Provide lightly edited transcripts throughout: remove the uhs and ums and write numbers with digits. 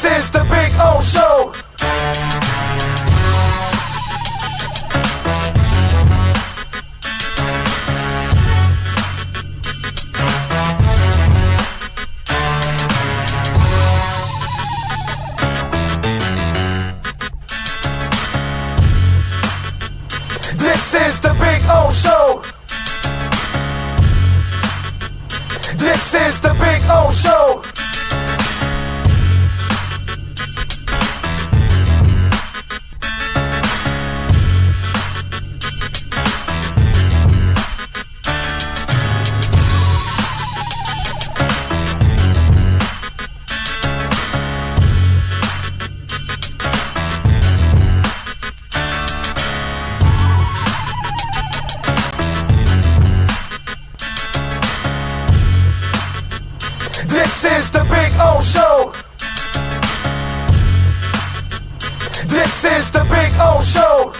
This is the Big O Show. This is the Big O Show. This is the Big O Show. This is the Big O Show. This is the Big O Show.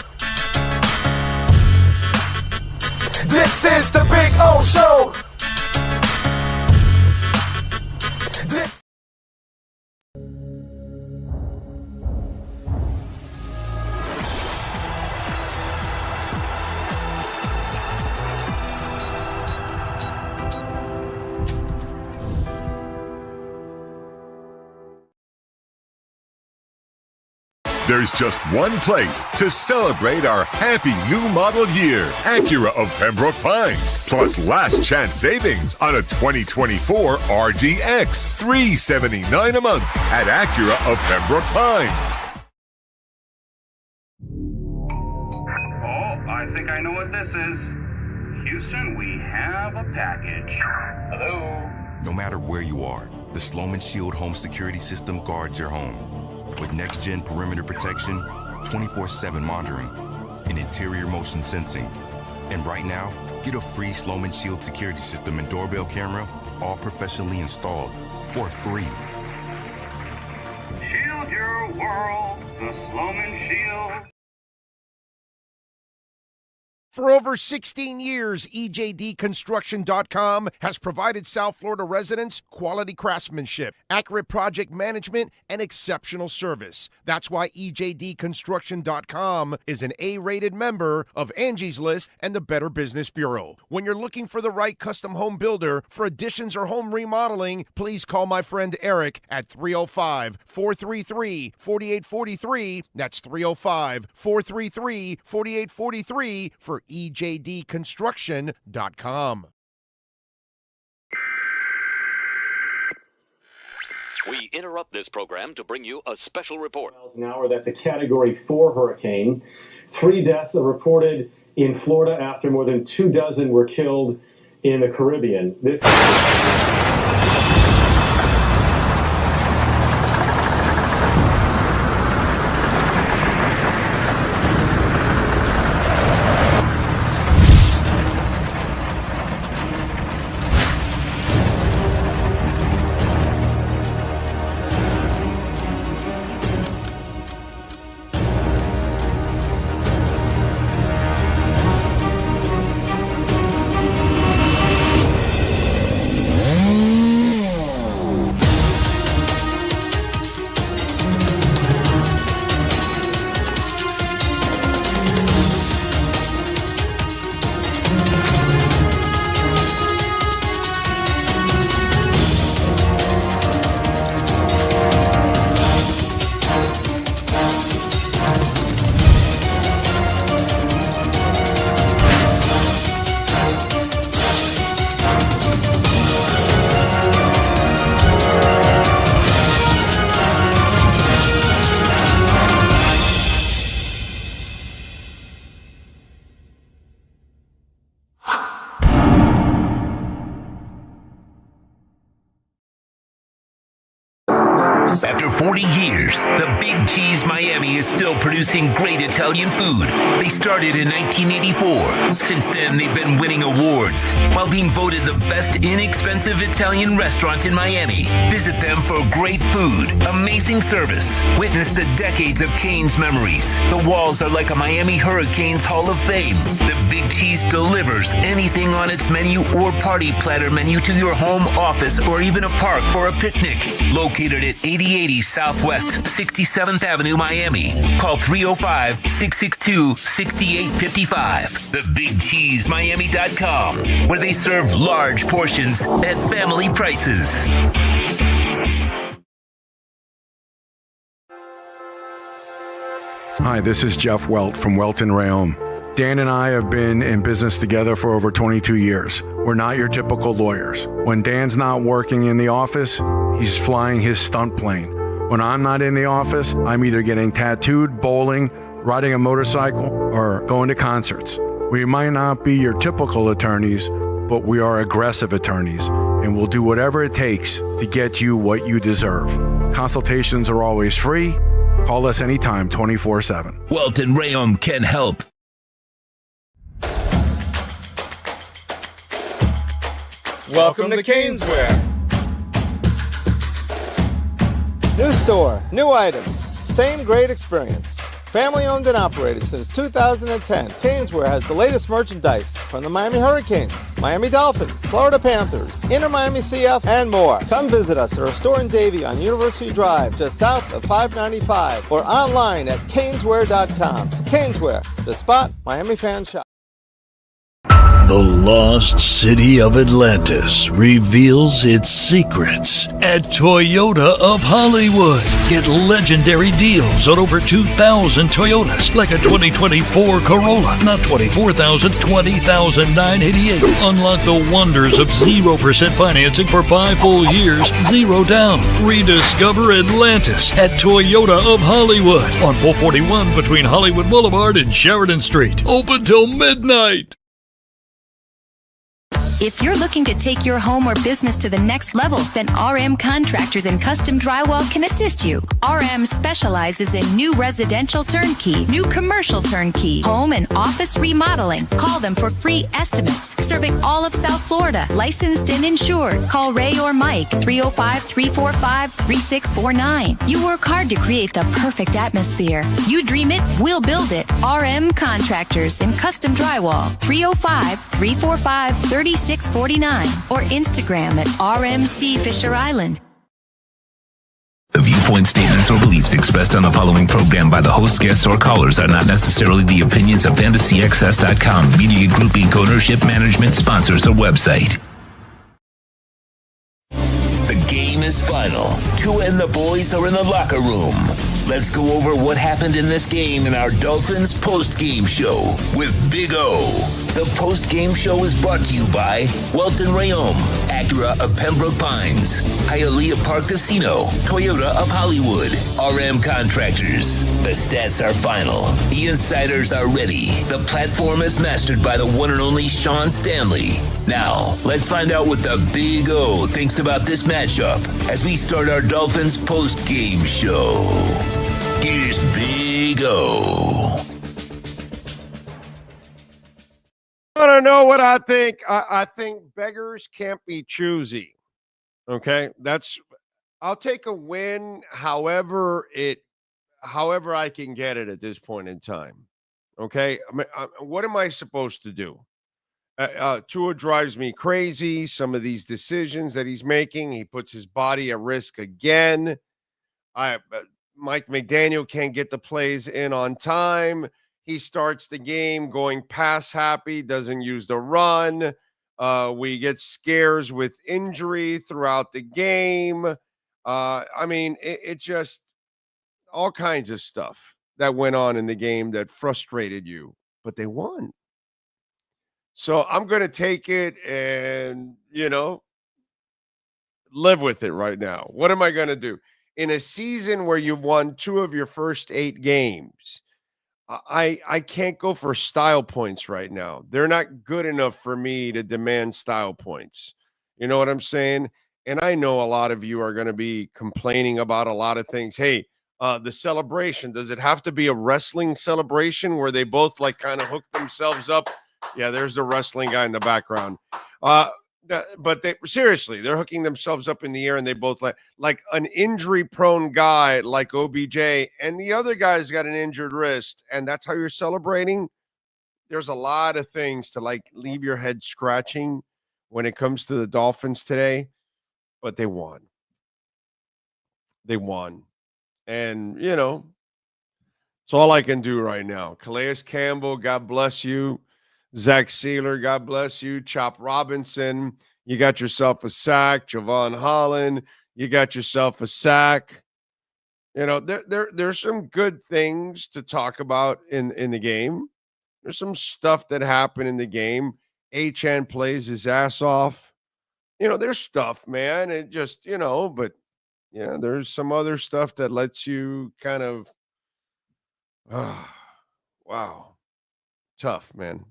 This is the Big O Show. This There's just one place to celebrate our happy new model year. Acura of Pembroke Pines. Plus last chance savings on a 2024 RDX. $379 a month at Acura of Pembroke Pines. Oh, I think I know what this is. Houston, we have a package. Hello? No matter where you are, the Sloman Shield home security system guards your home. With next-gen perimeter protection, 24/7 monitoring, and interior motion sensing. And right now, get a free Sloman Shield security system and doorbell camera, all professionally installed, for free. Shield your world, the Sloman Shield. For over 16 years, EJDconstruction.com has provided South Florida residents quality craftsmanship, accurate project management, and exceptional service. That's why EJDconstruction.com is an A-rated member of Angie's List and the Better Business Bureau. When you're looking for the right custom home builder for additions or home remodeling, please call my friend Eric at 305-433-4843. That's 305-433-4843 for EJDconstruction.com. We interrupt this program to bring you a special report. Miles an hour, that's a Category 4 hurricane. 3 deaths are reported in Florida after more than 24 were killed in the Caribbean. This After 40 years, the Big Cheese Miami is still producing great Italian food. They started in 1984. Since then, they've been winning awards while being voted the best inexpensive Italian restaurant in Miami. Visit them for great food, amazing service. Witness the decades of Cane's memories. The walls are like a Miami Hurricanes Hall of Fame. The Big Cheese delivers anything on its menu or party platter menu to your home, office, or even a park for a picnic. Located at 80 3080 Southwest 67th Avenue, Miami. Call 305-662-6855. TheBigCheeseMiami.com, where they serve large portions at family prices. Hi, this is Jeff Welt from Welt & Rayom. Dan and I have been in business together for over 22 years. We're not your typical lawyers. When Dan's not working in the office, he's flying his stunt plane. When I'm not in the office, I'm either getting tattooed, bowling, riding a motorcycle, or going to concerts. We might not be your typical attorneys, but we are aggressive attorneys, and we'll do whatever it takes to get you what you deserve. Consultations are always free. Call us anytime, 24/7. Welt & Rayom can help. Welcome to Caneswear. New store, new items, same great experience. Family owned and operated since 2010, Caneswear has the latest merchandise from the Miami Hurricanes, Miami Dolphins, Florida Panthers, Inter Miami CF, and more. Come visit us at our store in Davie on University Drive, just south of 595, or online at caneswear.com. Caneswear, the spot Miami fans shop. The lost city of Atlantis reveals its secrets at Toyota of Hollywood. Get legendary deals on over 2,000 Toyotas, like a 2024 Corolla, not $24,000, $20,988. Unlock the wonders of 0% financing for 5 full years, 0 down. Rediscover Atlantis at Toyota of Hollywood on 441 between Hollywood Boulevard and Sheridan Street. Open till midnight. If you're looking to take your home or business to the next level, then RM Contractors and Custom Drywall can assist you. RM specializes in new residential turnkey, new commercial turnkey, home and office remodeling. Call them for free estimates. Serving all of South Florida, licensed and insured. Call Ray or Mike, 305-345-3649. You work hard to create the perfect atmosphere. You dream it, we'll build it. RM Contractors and Custom Drywall, 305-345-3649. Or Instagram at RMC Fisher Island. The viewpoint statements or beliefs expressed on the following program by the host, guests, or callers are not necessarily the opinions of FantasyXS.com, Media Group Inc. ownership, management, sponsors, or website. The game is final. Tua and the boys are in the locker room. Let's go over what happened in this game in our Dolphins Postgame Show with Big O. The Postgame Show is brought to you by Welt & Rayom, Acura of Pembroke Pines, Hialeah Park Casino, Toyota of Hollywood, RM Contractors. The stats are final. The insiders are ready. The platform is mastered by the one and only Sean Stanley. Now, let's find out what the Big O thinks about this matchup as we start our Dolphins Postgame Show. Here's Big O. I don't know what I think. I think beggars can't be choosy. Okay, I'll take a win however I can get it at this point in time. Okay, I mean, what am I supposed to do? Tua drives me crazy. Some of these decisions that he's making, he puts his body at risk again. Mike McDaniel can't get the plays in on time. He starts the game going pass happy, doesn't use the run. We get scares with injury throughout the game. I mean, it just all kinds of stuff that went on in the game that frustrated you, but they won. So I'm going to take it and, live with it right now. What am I going to do? In a season where you've won 2 of your first 8 games, I can't go for style points right now. They're not good enough for me to demand style points. You know what I'm saying? And I know a lot of you are going to be complaining about a lot of things. Hey, the celebration, does it have to be a wrestling celebration where they both kind of hook themselves up? Yeah, there's the wrestling guy in the background. But they're hooking themselves up in the air, and they both like an injury-prone guy like OBJ, and the other guy's got an injured wrist, and that's how you're celebrating. There's a lot of things to leave your head scratching when it comes to the Dolphins today, but they won. They won. And, you know, it's all I can do right now. Calais Campbell, God bless you. Zach Sealer, God bless you. Chop Robinson, you got yourself a sack. Javon Holland, you got yourself a sack. You know, there's some good things to talk about in the game. There's some stuff that happened in the game. Achan plays his ass off. You know, there's stuff, man. It just, you know, but yeah, there's some other stuff that lets you kind of, wow, tough, man.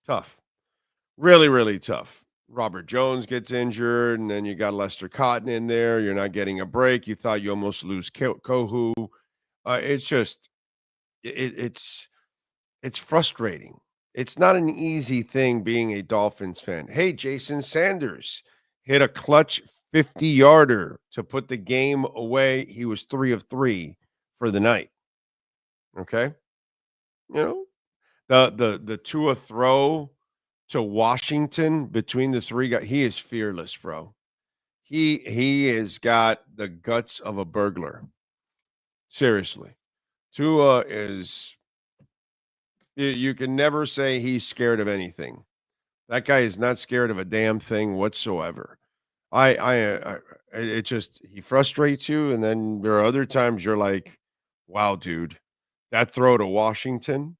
Tough. Really, really tough. Robert Jones gets injured, and then you got Lester Cotton in there. You're not getting a break. You thought you almost lose Kohu. It's just, it's frustrating. It's not an easy thing being a Dolphins fan. Hey, Jason Sanders hit a clutch 50-yarder to put the game away. He was 3 of 3 for the night. Okay? You know, the Tua throw to Washington between the three guys, he is fearless, bro. He has got the guts of a burglar. Seriously. Tua is, you can never say he's scared of anything. That guy is not scared of a damn thing whatsoever. It just, he frustrates you, and then there are other times you're like, wow, dude, that throw to Washington,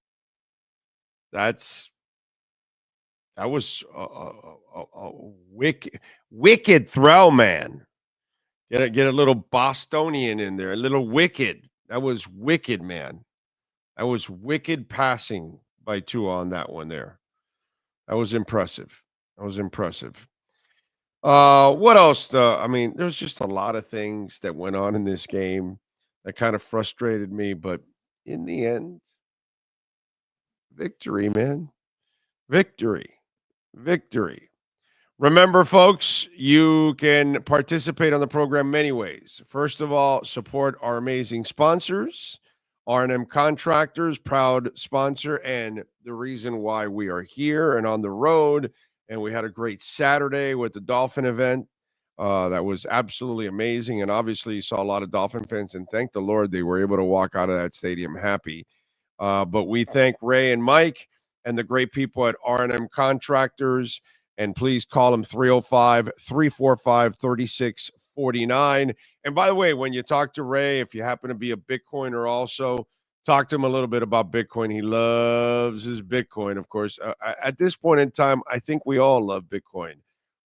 that was a wicked throw, man. Get a little Bostonian in there, a little wicked. That was wicked, man. That was wicked passing by Tua on that one there. That was impressive. What else? I mean, there's just a lot of things that went on in this game that kind of frustrated me, but in the end, victory, man. Victory. Remember, folks, you can participate on the program many ways. First of all, support our amazing sponsors. R&M Contractors, proud sponsor, and the reason why we are here and on the road. And we had a great Saturday with the Dolphin event. That was absolutely amazing. And obviously, you saw a lot of Dolphin fans, and thank the Lord they were able to walk out of that stadium happy. But we thank Ray and Mike and the great people at R&M Contractors. And please call them 305-345-3649. And by the way, when you talk to Ray, if you happen to be a Bitcoiner also, talk to him a little bit about Bitcoin. He loves his Bitcoin, of course. At this point in time, I think we all love Bitcoin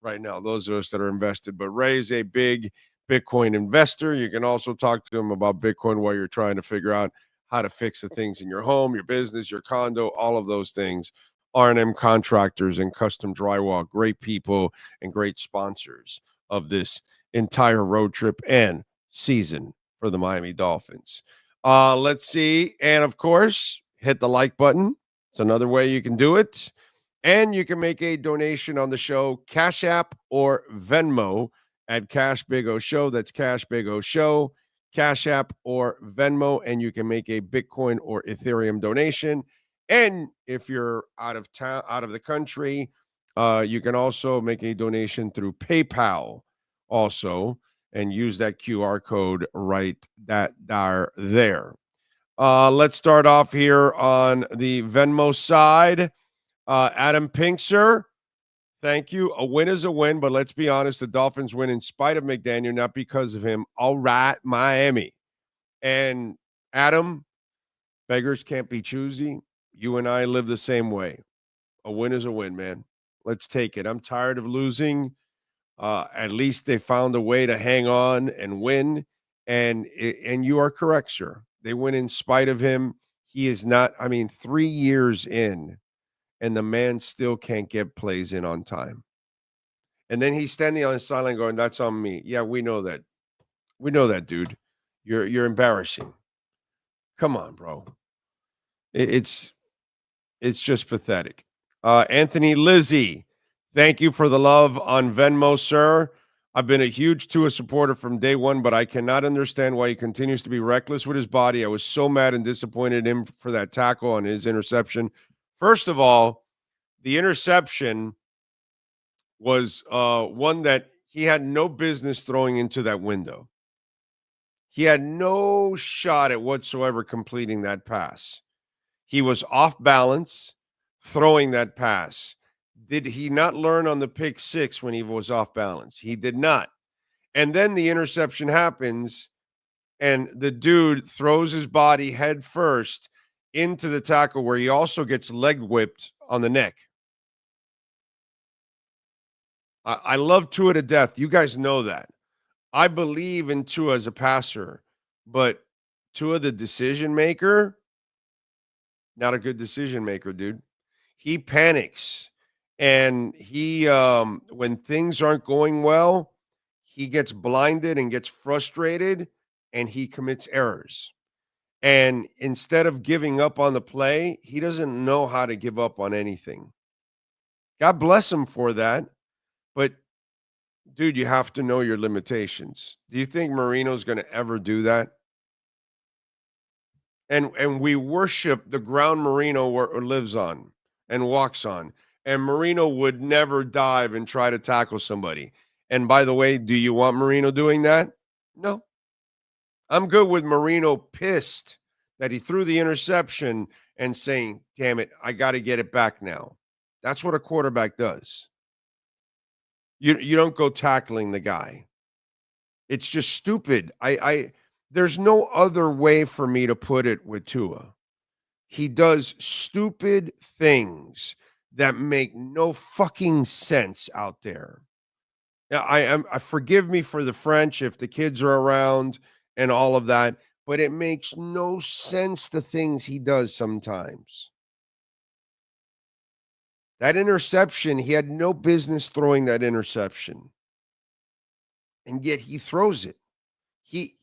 right now, those of us that are invested. But Ray is a big Bitcoin investor. You can also talk to him about Bitcoin while you're trying to figure out how to fix the things in your home, your business, your condo, all of those things. R&M Contractors and Custom Drywall, great people and great sponsors of this entire road trip and season for the Miami Dolphins. Let's see. And of course, hit the like button. It's another way you can do it. And you can make a donation on the show, Cash App or Venmo at Cash Big O Show. That's Cash Big O Show, Cash App or Venmo. And you can make a Bitcoin or Ethereum donation. And if you're out of town, out of the country, you can also make a donation through PayPal also and use that QR code right there. Let's start off here on the Venmo side. Adam Pinkser, thank you. A win is a win, but let's be honest, the Dolphins win in spite of McDaniel, not because of him. All right, Miami. And Adam, beggars can't be choosy. You and I live the same way. A win is a win, man. Let's take it. I'm tired of losing. At least they found a way to hang on and win. And you are correct, sir. They win in spite of him. He is not, 3 years in, and the man still can't get plays in on time. And then he's standing on the sideline going, that's on me. Yeah, we know that. We know that, dude. You're embarrassing. Come on, bro. It's just pathetic. Anthony Lizzie, thank you for the love on Venmo, sir. I've been a huge Tua supporter from day one, but I cannot understand why he continues to be reckless with his body. I was so mad and disappointed in him for that tackle on his interception. First of all, the interception was one that he had no business throwing into that window. He had no shot at whatsoever completing that pass. He was off balance throwing that pass. Did he not learn on the pick six when he was off balance? He did not. And then the interception happens, and the dude throws his body head first into the tackle where he also gets leg whipped on the neck. I love Tua to death. You guys know that. I believe in Tua as a passer, but Tua, the decision maker, not a good decision maker, dude. He panics, and he when things aren't going well, he gets blinded and gets frustrated, and he commits errors. And instead of giving up on the play, he doesn't know how to give up on anything. God bless him for that. But, dude, you have to know your limitations. Do you think Marino's going to ever do that? And we worship the ground Marino lives on and walks on. And Marino would never dive and try to tackle somebody. And by the way, do you want Marino doing that? No. I'm good with Marino pissed that he threw the interception and saying, damn it, I got to get it back now. That's what a quarterback does. You don't go tackling the guy. It's just stupid. There's no other way for me to put it with Tua. He does stupid things that make no fucking sense out there. Now, I forgive me for the French if the kids are around and all of that, but it makes no sense the things he does sometimes. That interception, he had no business throwing that interception. And yet he throws it. He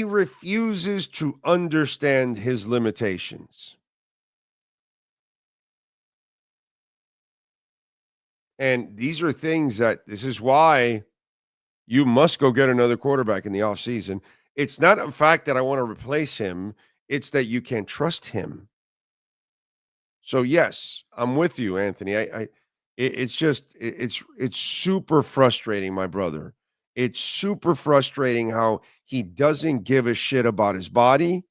refuses to understand his limitations. And these are things that this is why you must go get another quarterback in the offseason. It's not a fact that I want to replace him. It's that you can't trust him. So, yes, I'm with you, Anthony. It's super frustrating, my brother. It's super frustrating how he doesn't give a shit about his body.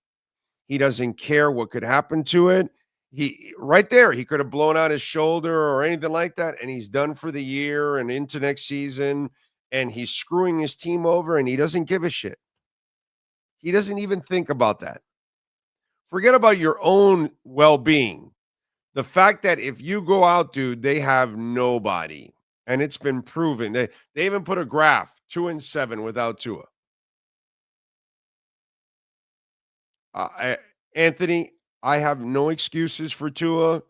He doesn't care what could happen to it. He right there, he could have blown out his shoulder or anything like that, and he's done for the year and into next season, and he's screwing his team over, and he doesn't give a shit. He doesn't even think about that. Forget about your own well-being. The fact that if you go out, dude, they have nobody, and it's been proven. They even put a graph, 2-7 without Tua. Anthony, I have no excuses for Tua.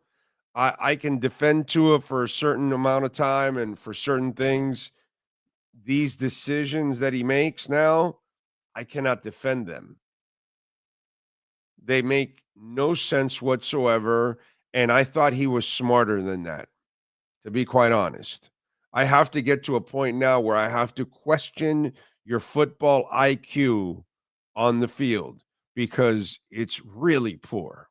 I can defend Tua for a certain amount of time and for certain things. These decisions that he makes now, I cannot defend them. They make no sense whatsoever, and I thought he was smarter than that, to be quite honest. I have to get to a point now where I have to question your football IQ on the field because it's really poor.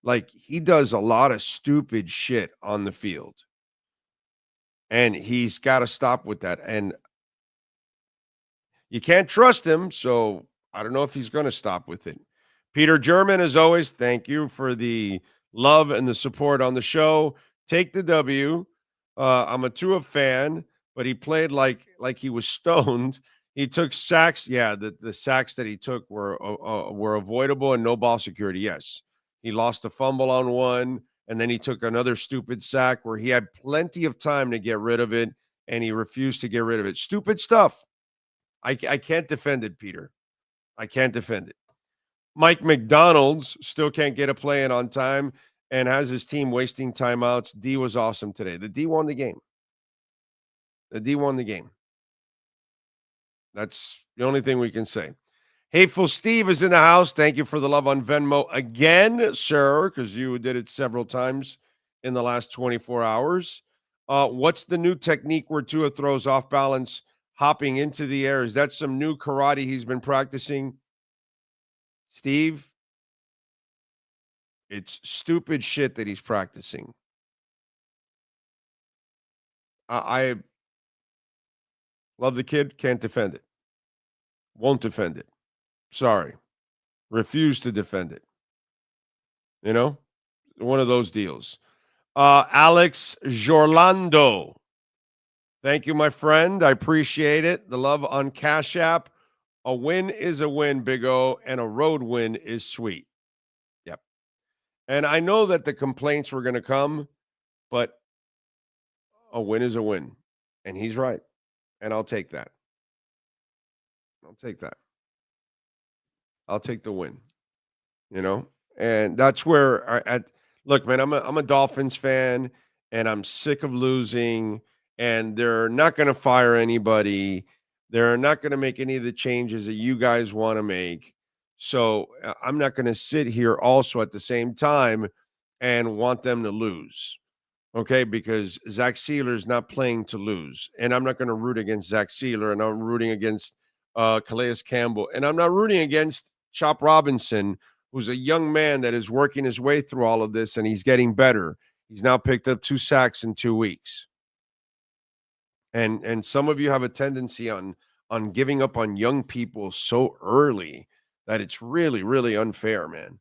Like, he does a lot of stupid shit on the field. And he's got to stop with that. And you can't trust him, so I don't know if he's going to stop with it. Peter German, as always, thank you for the love and the support on the show. Take the W. I'm a Tua fan, but he played like he was stoned. He took sacks. Yeah, the sacks that he took were avoidable and no ball security. Yes, he lost a fumble on one, and then he took another stupid sack where he had plenty of time to get rid of it, and he refused to get rid of it. Stupid stuff. I can't defend it, Peter. I can't defend it. Mike McDonald's still can't get a play in on time and has his team wasting timeouts. D was awesome today. The D won the game. The D won the game. That's the only thing we can say. Hateful Steve is in the house. Thank you for the love on Venmo again, sir, because you did it several times in the last 24 hours. What's the new technique where Tua throws off balance, hopping into the air? Is that some new karate he's been practicing? Steve, it's stupid shit that he's practicing. I love the kid, can't defend it. Won't defend it. Sorry. Refuse to defend it. You know? One of those deals. Alex Jorlando. Thank you, my friend. I appreciate it. The love on Cash App. A win is a win, Big O, and a road win is sweet. Yep. And I know that the complaints were going to come, but a win is a win. And he's right. And I'll take that. I'll take that. I'll take the win. You know? And that's where look, man, I'm a Dolphins fan, and I'm sick of losing, and they're not going to fire anybody. They're not going to make any of the changes that you guys want to make. So I'm not going to sit here also at the same time and want them to lose. Okay, because Zach Sealer's not playing to lose. And I'm not going to root against Zach Sealer, and I'm rooting against Calais Campbell. And I'm not rooting against Chop Robinson, who's a young man that is working his way through all of this, and he's getting better. He's now picked up 2 sacks in 2 weeks. And some of you have a tendency on giving up on young people so early that it's really, really unfair, man.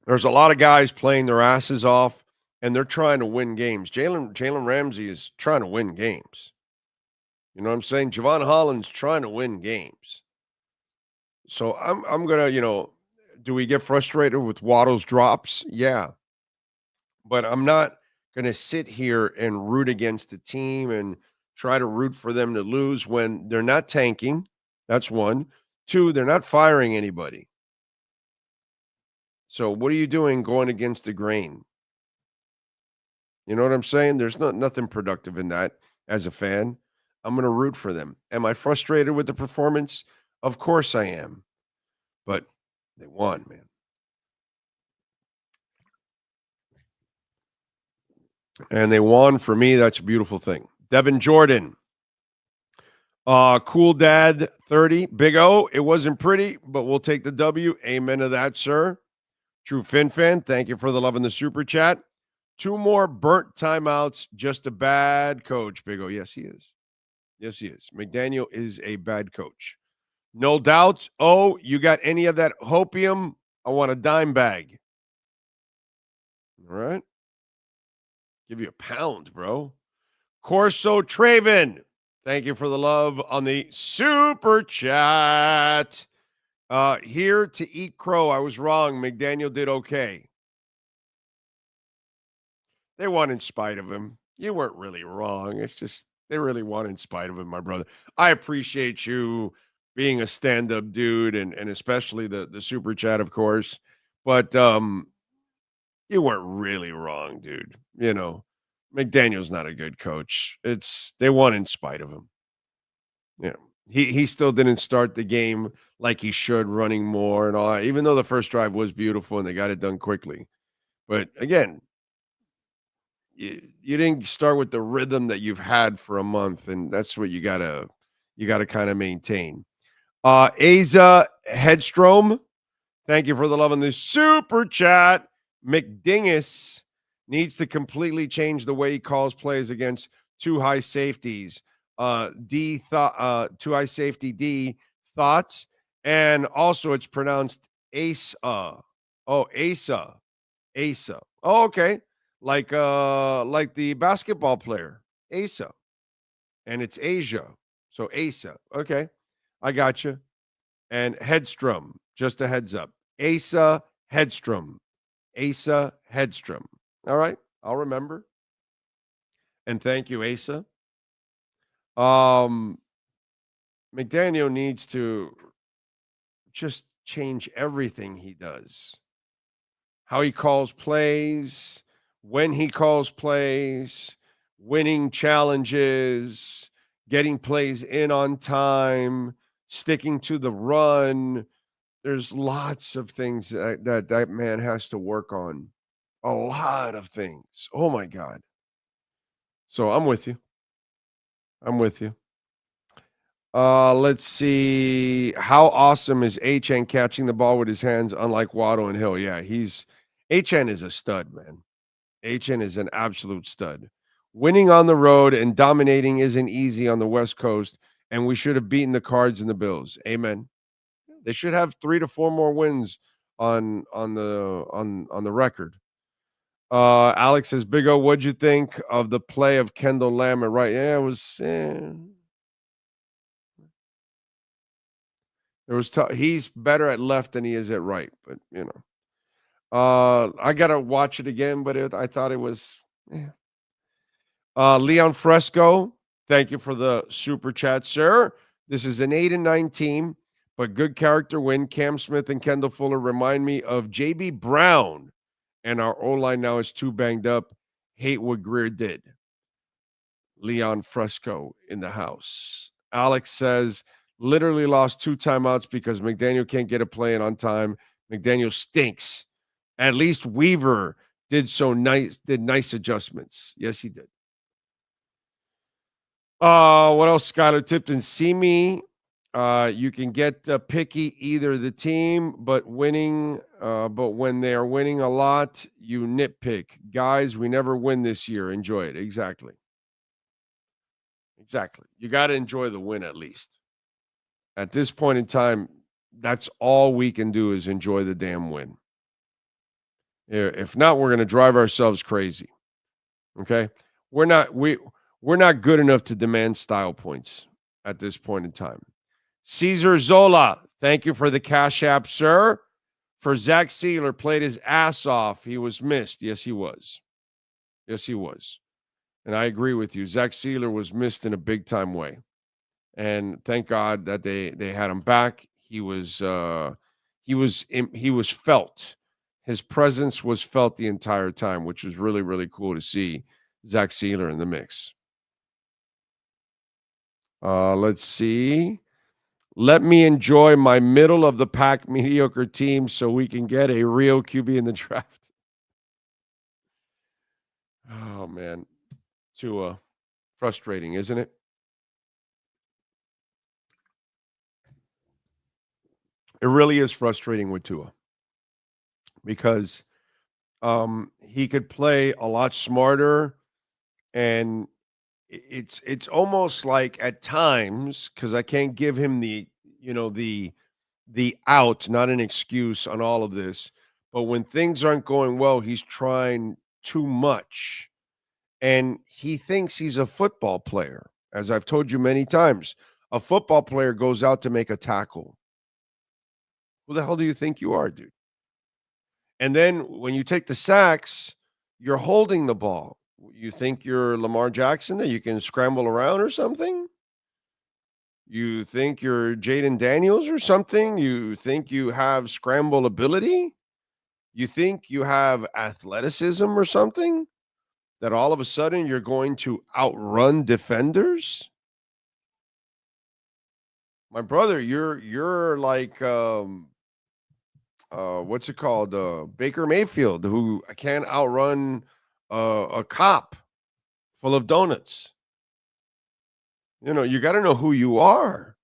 There's a lot of guys playing their asses off, and they're trying to win games. Jalen Ramsey is trying to win games. You know what I'm saying? Javon Holland's trying to win games. So I'm going to, do we get frustrated with Waddle's drops? Yeah. But I'm not going to sit here and root against the team and try to root for them to lose when they're not tanking. That's one. 2, they're not firing anybody. So what are you doing going against the grain? You know what I'm saying? There's nothing productive in that as a fan. I'm going to root for them. Am I frustrated with the performance? Of course I am. But they won, man. And they won. For me, that's a beautiful thing. Devin Jordan. Cool Dad 30. Big O, it wasn't pretty, but we'll take the W. Amen to that, sir. True Fin fan, thank you for the love in the super chat. 2 more burnt timeouts. Just a bad coach, Big O. Yes, he is. Yes, he is. McDaniel is a bad coach. No doubt. Oh, you got any of that hopium? I want a dime bag. All right. Give you a pound, bro. Corso Traven. Thank you for the love on the super chat. Here to eat crow. I was wrong. McDaniel did okay. They won in spite of him. You weren't really wrong. It's just they really won in spite of him, my brother. I appreciate you being a stand-up dude, and especially the super chat, of course. But you weren't really wrong, dude. You know, McDaniel's not a good coach. They won in spite of him. Yeah. He still didn't start the game like he should, running more and all, even though the first drive was beautiful and they got it done quickly. But again, you didn't start with the rhythm that you've had for a month, and that's what you gotta kind of maintain. Asa Hedstrom, thank you for the love in the super chat. McDingus needs to completely change the way he calls plays against 2 high safeties. 2 high safety D thoughts, and also it's pronounced Asa. Oh, Asa. Oh, okay. Like the basketball player, Asa. And it's Asia. So Asa. Okay. I got you. And Hedstrom, just a heads up. Asa Hedstrom. Asa Hedstrom. All right. I'll remember. And thank you, Asa. McDaniel needs to just change everything he does. How he calls plays, when he calls plays, winning challenges, getting plays in on time, sticking to the run. There's lots of things that man has to work on. A lot of things. Oh, my God. So I'm with you. Let's see. How awesome is HN catching the ball with his hands, unlike Waddle and Hill? Yeah, HN is a stud, man. HN is an absolute stud. Winning on the road and dominating isn't easy on the West Coast, and we should have beaten the Cards and the Bills. Amen. They should have 3 to 4 more wins on the record. Alex says, Big O, what'd you think of the play of Kendall Lamb at right? Yeah, it was. He's better at left than he is at right, but I gotta watch it again. But I thought it was. Leon Fresco, thank you for the super chat, sir. This is an 8-9 team, but good character win. Cam Smith and Kendall Fuller remind me of J.B. Brown, and our O-line now is too banged up. Hate what Greer did. Leon Fresco in the house. Alex says, literally lost 2 timeouts because McDaniel can't get a play in on time. McDaniel stinks. At least Weaver did nice adjustments. Yes, he did. What else, Skylar Tipton? See me. You can get picky either the team, but when they are winning a lot, you nitpick. Guys, we never win this year. Enjoy it. Exactly. You got to enjoy the win at least. At this point in time, that's all we can do is enjoy the damn win. If not, we're going to drive ourselves crazy. Okay? We're not good enough to demand style points at this point in time. Caesar Zola, thank you for the Cash App, sir. For Zach Sealer, played his ass off. He was missed. Yes, he was. And I agree with you. Zach Sealer was missed in a big-time way. And thank God that they had him back. He was felt. His presence was felt the entire time, which was really, really cool to see Zach Sealer in the mix. Let's see. Let me enjoy my middle of the pack mediocre team so we can get a real QB in the draft. Oh, man. Tua. Frustrating, isn't it? It really is frustrating with Tua because he could play a lot smarter, and it's almost like at times, because I can't give him the out, not an excuse on all of this, but when things aren't going well, he's trying too much, and he thinks he's a football player. As I've told you many times, a football player goes out to make a tackle. Who the hell do you think you are, dude? And then when you take the sacks, you're holding the ball. You think you're Lamar Jackson, that you can scramble around or something? You think you're Jaden Daniels or something? You think you have scramble ability? You think you have athleticism or something? That all of a sudden you're going to outrun defenders? My brother, you're like what's it called? Baker Mayfield, who can't outrun a cop full of donuts. You got to know who you are.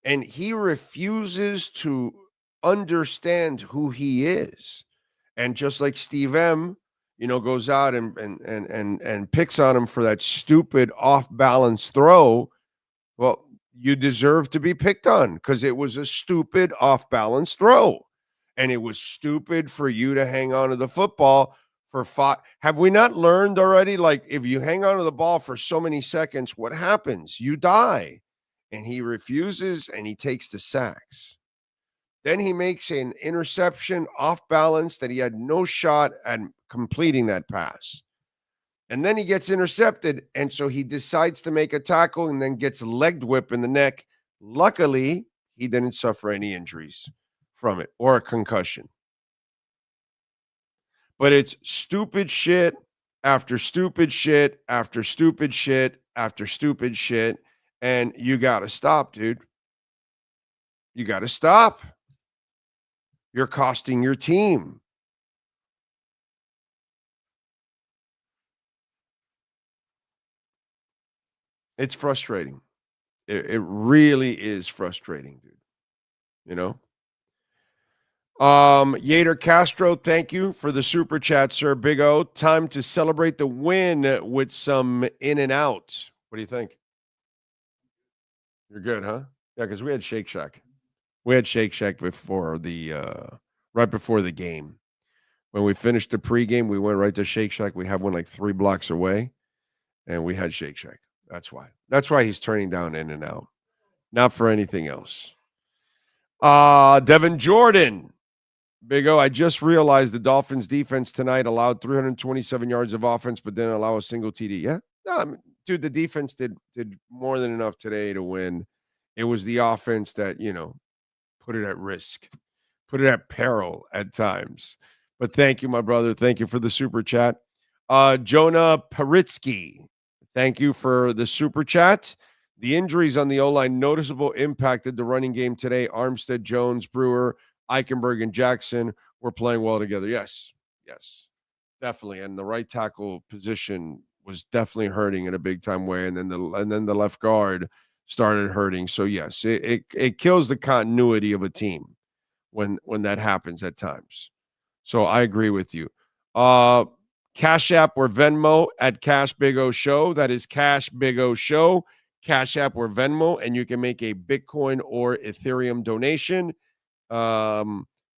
And he refuses to understand who he is. And just like Steve M, goes out and picks on him for that stupid off-balance throw. Well, you deserve to be picked on because it was a stupid off-balance throw. And it was stupid for you to hang on to the football for 5. Have we not learned already? Like, if you hang on to the ball for so many seconds, what happens? You die. And he refuses, and he takes the sacks. Then he makes an interception off balance that he had no shot at completing that pass. And then he gets intercepted, and so he decides to make a tackle and then gets a leg whip in the neck. Luckily, he didn't suffer any injuries from it or a concussion. But it's stupid shit after stupid shit after stupid shit after stupid shit. And you got to stop, dude. You got to stop. You're costing your team. It's frustrating. It really is frustrating, dude. Yader Castro, thank you for the super chat, sir. Big O, time to celebrate the win with some in and out. What do you think? You're good, huh? Yeah, because we had Shake Shack. We had Shake Shack before right before the game. When we finished the pregame, we went right to Shake Shack. We have one like 3 blocks away, and we had Shake Shack. That's why. That's why he's turning down In-N-Out. Not for anything else. Devin Jordan. Big O, I just realized the Dolphins defense tonight allowed 327 yards of offense, but didn't allow a single TD. Yeah? No, I mean, dude, the defense did more than enough today to win. It was the offense that, put it at risk, put it at peril at times. But thank you, my brother. Thank you for the super chat. Jonah Paritsky, thank you for the super chat. The injuries on the O-line noticeable impacted the running game today. Armstead, Jones, Brewer, Eichenberg, and Jackson were playing well together. Yes, definitely. And the right tackle position was definitely hurting in a big-time way. And then the left guard started hurting. So, yes, it kills the continuity of a team when that happens at times. So I agree with you. Cash App or Venmo at Cash Big O Show. That is Cash Big O Show. Cash App or Venmo, and you can make a Bitcoin or Ethereum donation.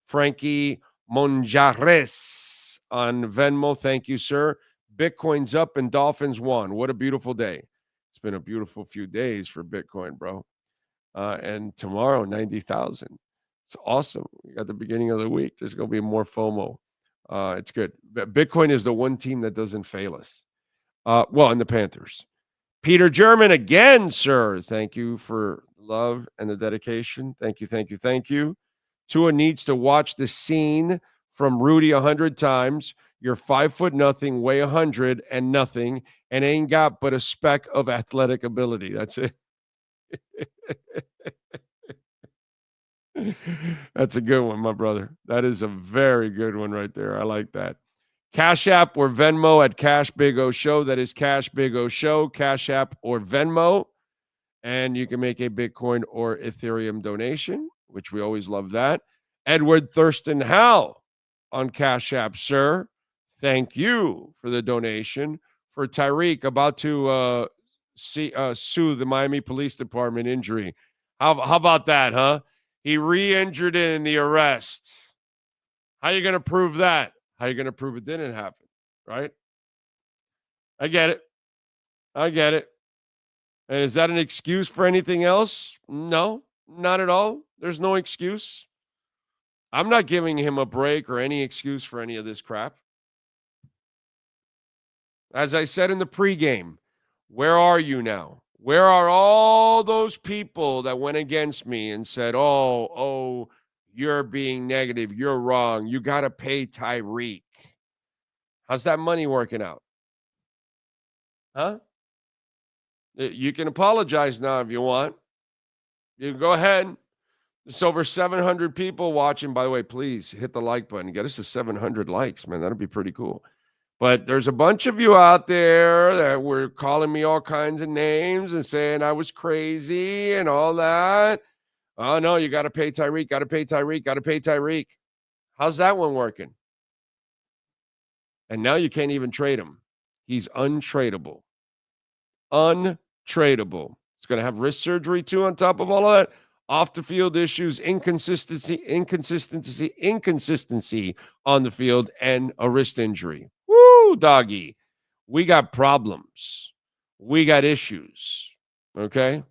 Frankie Monjares on Venmo. Thank you, sir. Bitcoin's up and Dolphins won. What a beautiful day. It's been a beautiful few days for Bitcoin, bro. And tomorrow, 90,000. It's awesome. We got the beginning of the week. There's going to be more FOMO. It's good. Bitcoin is the one team that doesn't fail us. And the Panthers. Peter German again, sir. Thank you for love and the dedication. Thank you. Tua needs to watch the scene from Rudy 100 times. You're 5'0", weigh 100 and nothing, and ain't got but a speck of athletic ability. That's it. That's a good one, my brother. That is a very good one right there. I like that. Cash App or Venmo at Cash Big O Show. That is Cash Big O Show. Cash App or Venmo. And you can make a Bitcoin or Ethereum donation, which we always love that. Edward Thurston Howell on Cash App, sir. Thank you for the donation. For Tyreek, about to sue the Miami Police Department injury. How about that, huh? He re-injured it in the arrest. How are you going to prove that? How are you going to prove it didn't happen, right? I get it. And is that an excuse for anything else? No, not at all. There's no excuse. I'm not giving him a break or any excuse for any of this crap. As I said in the pregame, where are you now? Where are all those people that went against me and said, oh, you're being negative, you're wrong, you got to pay Tyreek? How's that money working out? Huh? You can apologize now if you want. You can go ahead. There's over 700 people watching. By the way, please hit the like button. Get us to 700 likes, man. That'd be pretty cool. But there's a bunch of you out there that were calling me all kinds of names and saying I was crazy and all that. Oh, no, you got to pay Tyreek, got to pay Tyreek. How's that one working? And now you can't even trade him. He's untradeable. Untradeable. He's going to have wrist surgery too on top of all of that. Off the field issues, inconsistency on the field, and a wrist injury. Woo, doggy. We got problems. We got issues. Okay?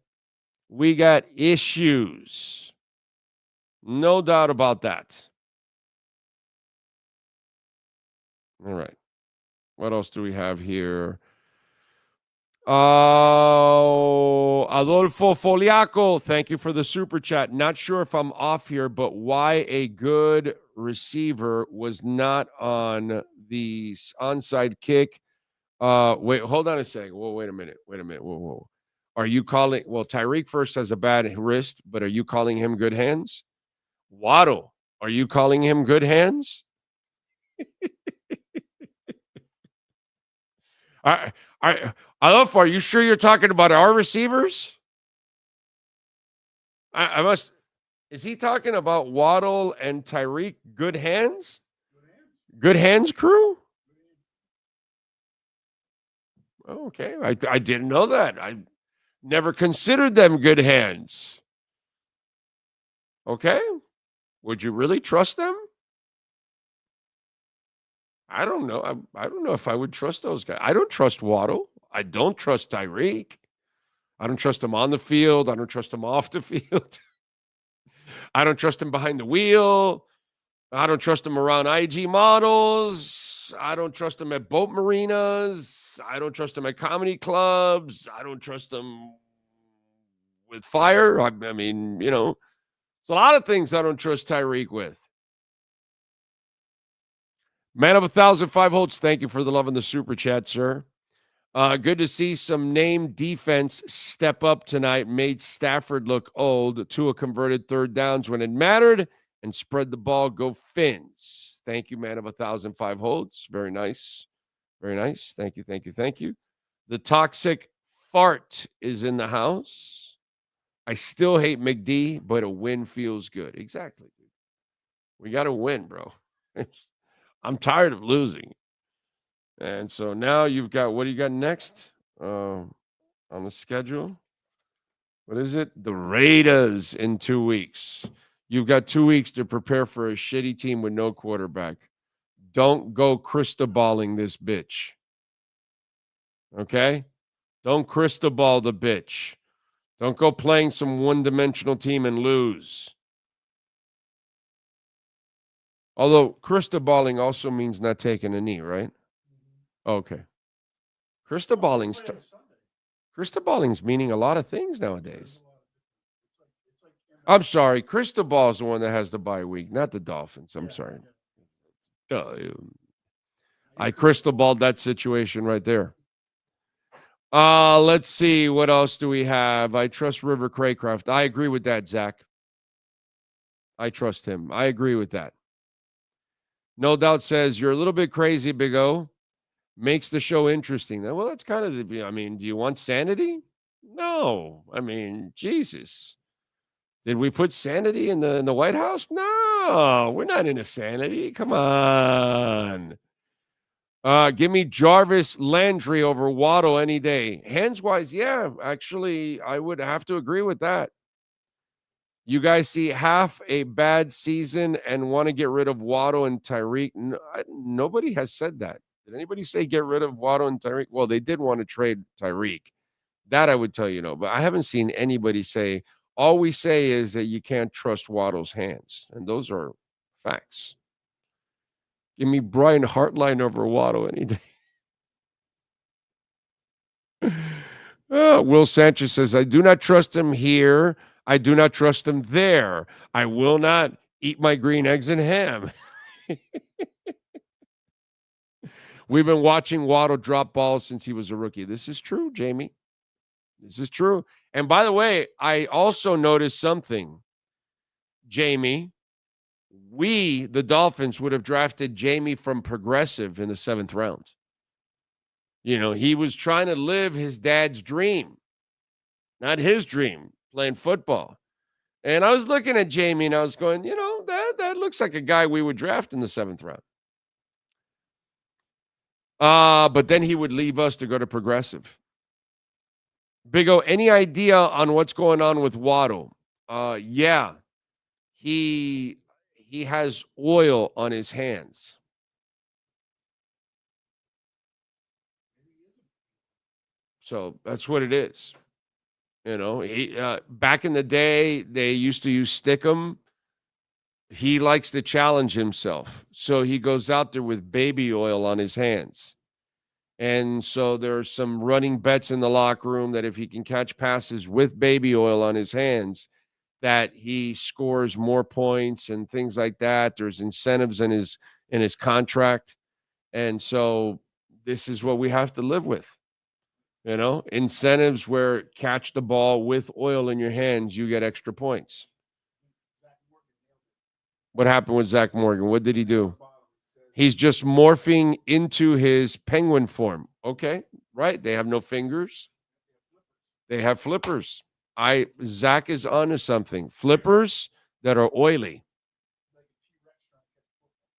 We got issues. No doubt about that. All right. What else do we have here? Adolfo Foliaco, thank you for the super chat. Not sure if I'm off here, but why a good receiver was not on the onside kick. Wait, hold on a second. Whoa, wait a minute. Whoa. Are you calling? Well, Tyreek first has a bad wrist, but are you calling him good hands? Waddle, are you calling him good hands? Adolfo, are you sure you're talking about our receivers? I must. Is he talking about Waddle and Tyreek? Good hands? Good hands crew? Okay, I didn't know that. Never considered them good hands. Okay? Would you really trust them? I don't know. I don't know if I would trust those guys. I don't trust Waddle. I don't trust Tyreek. I don't trust him on the field. I don't trust him off the field. I don't trust him behind the wheel. I don't trust him around IG models. I don't trust him at boat marinas. I don't trust him at comedy clubs. I don't trust him with fire. I mean, you know, it's a lot of things I don't trust Tyreek with. Man of 1,005 votes, thank you for the love in the super chat, sir. Good to see some named defense step up tonight. Made Stafford look old. Tua converted third downs when it mattered and spread the ball. Go Fins. Thank you, man of 1,005 votes. Very nice. Very nice. Thank you, thank you, thank you. The toxic fart is in the house. I still hate McD, but a win feels good. Exactly. We got to win, bro. I'm tired of losing. And so now you've got, what do you got next on the schedule? What is it? The Raiders in 2 weeks. You've got 2 weeks to prepare for a shitty team with no quarterback. Don't go crystal balling this bitch. Okay? Don't crystal ball the bitch. Don't go playing some one-dimensional team and lose. Although crystal balling also means not taking a knee, right? Okay. Crystal balling's meaning a lot of things nowadays. I'm sorry. Crystal ball's the one that has the bye week, not the Dolphins. I'm sorry. I crystal balled that situation right there. Let's see. What else do we have? I trust River Craycraft. I agree with that, Zach. I trust him. I agree with that. No Doubt says, you're a little bit crazy, Big O. Makes the show interesting. Well, that's kind of the, I mean, do you want sanity? No. I mean, Jesus. Did we put sanity in the White House? No, we're not into sanity. Come on. Give me Jarvis Landry over Waddle any day. Hands-wise, yeah, actually, I would have to agree with that. You guys see half a bad season and want to get rid of Waddle and Tyreek. Nobody has said that. Did anybody say get rid of Waddle and Tyreek? Well, they did want to trade Tyreek. That I would tell you no. But I haven't seen anybody say, all we say is that you can't trust Waddle's hands. And those are facts. Give me Brian Hartline over Waddle any day. Will Sanchez says, I do not trust him here. I do not trust him there. I will not eat my green eggs and ham. We've been watching Waddle drop balls since he was a rookie. This is true, Jamie. This is true. And by the way, I also noticed something, Jamie. We, the Dolphins, would have drafted Jamie from Progressive in the 7th round. You know, he was trying to live his dad's dream, not his dream, playing football. And I was looking at Jamie and I was going, you know, that looks like a guy we would draft in the 7th round. But then he would leave us to go to Progressive. Big O, any idea on what's going on with Waddle? Yeah. He has oil on his hands. So that's what it is. You know, back in the day, they used to use Stickum. He likes to challenge himself. So he goes out there with baby oil on his hands. And so there's some running bets in the locker room that if he can catch passes with baby oil on his hands, that he scores more points and things like that. There's incentives in his contract. And so this is what we have to live with. You know, incentives where catch the ball with oil in your hands, you get extra points. What happened with Zach Morgan? What did he do? He's just morphing into his penguin form. Okay, right. They have no fingers. They have flippers. Zach is onto something. Flippers that are oily.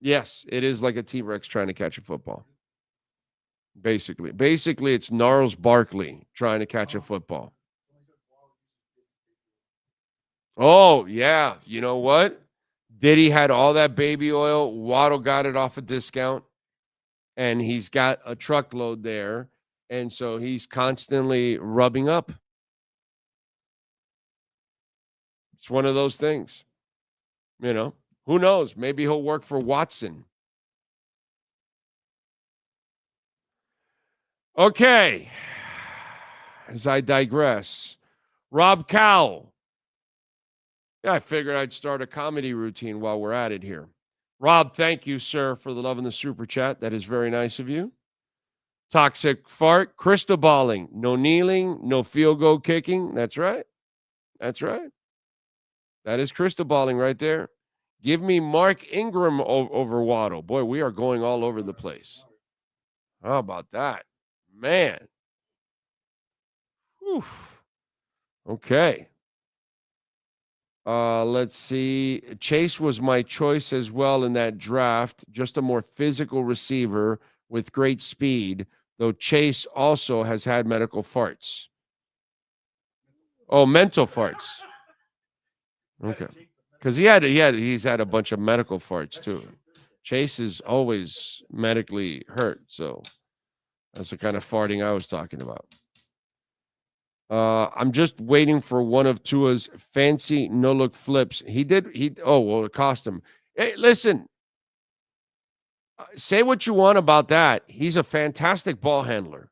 Yes, it is like a T-Rex trying to catch a football. Basically, it's Gnarls Barkley trying to catch a football. Oh, yeah. You know what? Diddy had all that baby oil. Waddle got it off a discount, and he's got a truckload there. And so he's constantly rubbing up. It's one of those things. Who knows? Maybe he'll work for Watson. Okay. As I digress, Rob Cowell. Yeah, I figured I'd start a comedy routine while we're at it here. Rob, thank you, sir, for the love and the super chat. That is very nice of you. Toxic fart, crystal balling, no kneeling, no field goal kicking. That's right. That's right. That is crystal balling right there. Give me Mark Ingram over Waddle. Boy, we are going all over the place. How about that? Man. Whew. Okay. Let's see. Chase was my choice as well in that draft. Just a more physical receiver with great speed, though Chase also has had medical farts. Oh, mental farts. Okay. Because he's had a bunch of medical farts too. Chase is always medically hurt, so that's the kind of farting I was talking about. I'm just waiting for one of Tua's fancy no-look flips. It cost him. Hey, listen, say what you want about that. He's a fantastic ball handler.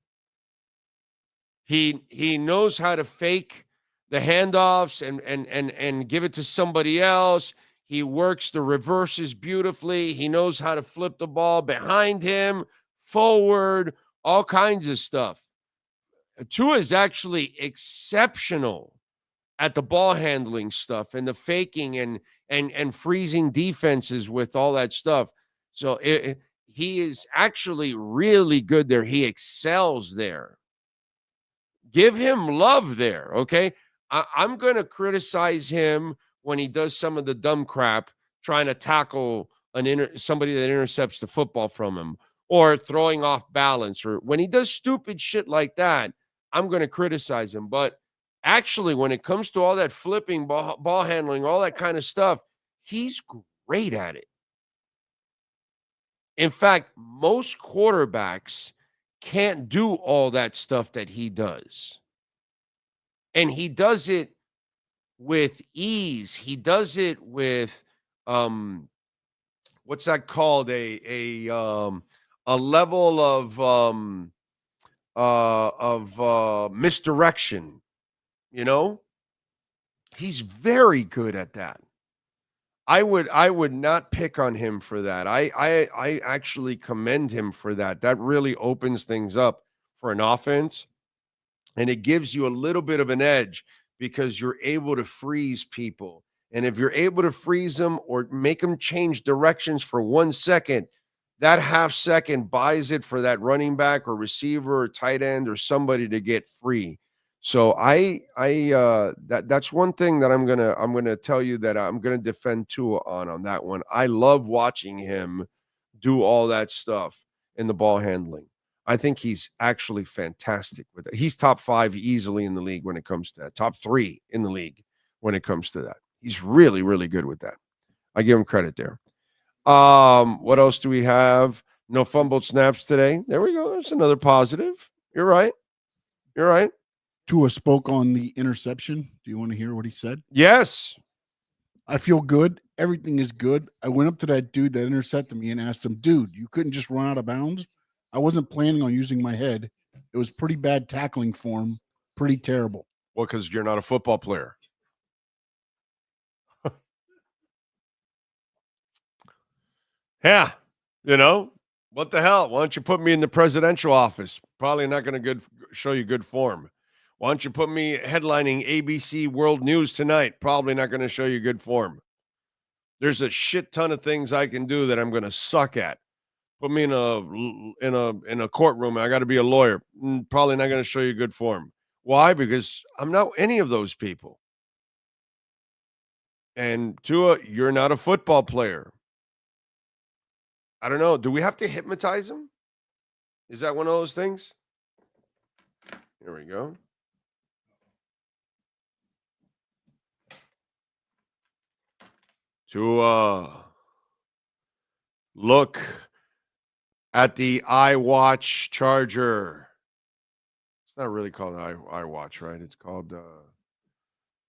He knows how to fake the handoffs and give it to somebody else. He works the reverses beautifully. He knows how to flip the ball behind him, forward, all kinds of stuff. Tua is actually exceptional at the ball handling stuff and the faking and freezing defenses with all that stuff. So he is actually really good there. He excels there. Give him love there, okay? I'm going to criticize him when he does some of the dumb crap, trying to tackle somebody that intercepts the football from him or throwing off balance, or when he does stupid shit like that. I'm going to criticize him. But actually, when it comes to all that flipping, ball handling, all that kind of stuff, he's great at it. In fact, most quarterbacks can't do all that stuff that he does. And he does it with ease. He does it with, what's that called? A level of misdirection, He's very good at that. I would not pick on him for that. I actually commend him for that. That really opens things up for an offense, and it gives you a little bit of an edge because you're able to freeze people. And if you're able to freeze them or make them change directions for 1 second, that half second buys it for that running back or receiver or tight end or somebody to get free. So that's one thing that I'm gonna tell you that I'm gonna defend Tua on that one. I love watching him do all that stuff in the ball handling. I think he's actually fantastic with it. He's top 5 easily in the league when it comes to that. Top 3 in the league when it comes to that. He's really, really good with that. I give him credit there. What else do we have? No fumbled snaps today. There we go. That's another positive. You're right. Tua spoke on the interception. Do you want to hear what he said? Yes. I feel good. Everything is good. I went up to that dude that intercepted me and asked him, dude, you couldn't just run out of bounds? I wasn't planning on using my head. It was pretty bad tackling for him. Pretty terrible. Well, because you're not a football player. Yeah. What the hell? Why don't you put me in the presidential office? Probably not going to show you good form. Why don't you put me headlining ABC World News tonight? Probably not going to show you good form. There's a shit ton of things I can do that I'm going to suck at. Put me in a courtroom. I got to be a lawyer. Probably not going to show you good form. Why? Because I'm not any of those people. And Tua, you're not a football player. I don't know. Do we have to hypnotize him? Is that one of those things? Here we go. Tua. Look at the iWatch charger. It's not really called an iWatch, right? It's called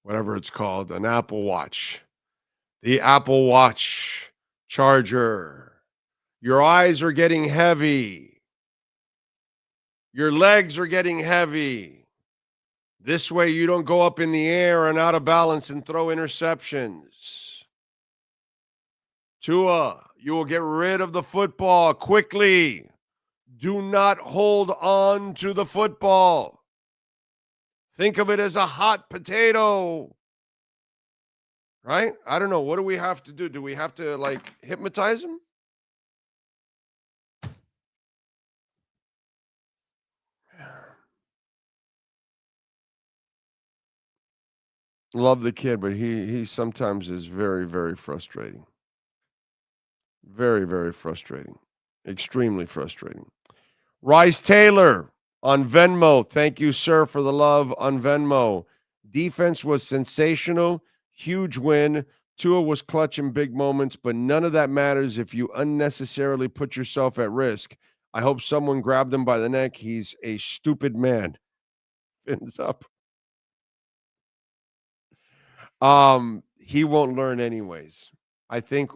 whatever it's called, an Apple Watch. The Apple Watch charger. Your eyes are getting heavy. Your legs are getting heavy. This way you don't go up in the air and out of balance and throw interceptions. Tua, you will get rid of the football quickly. Do not hold on to the football. Think of it as a hot potato. Right? I don't know. What do we have to do? Do we have to, like, hypnotize him? Love the kid, but he sometimes is very, very frustrating. Very, very frustrating. Extremely frustrating. Rice Taylor on Venmo. Thank you, sir, for the love on Venmo. Defense was sensational. Huge win. Tua was clutch in big moments, but none of that matters if you unnecessarily put yourself at risk. I hope someone grabbed him by the neck. He's a stupid man. Fins up. He won't learn anyways. I think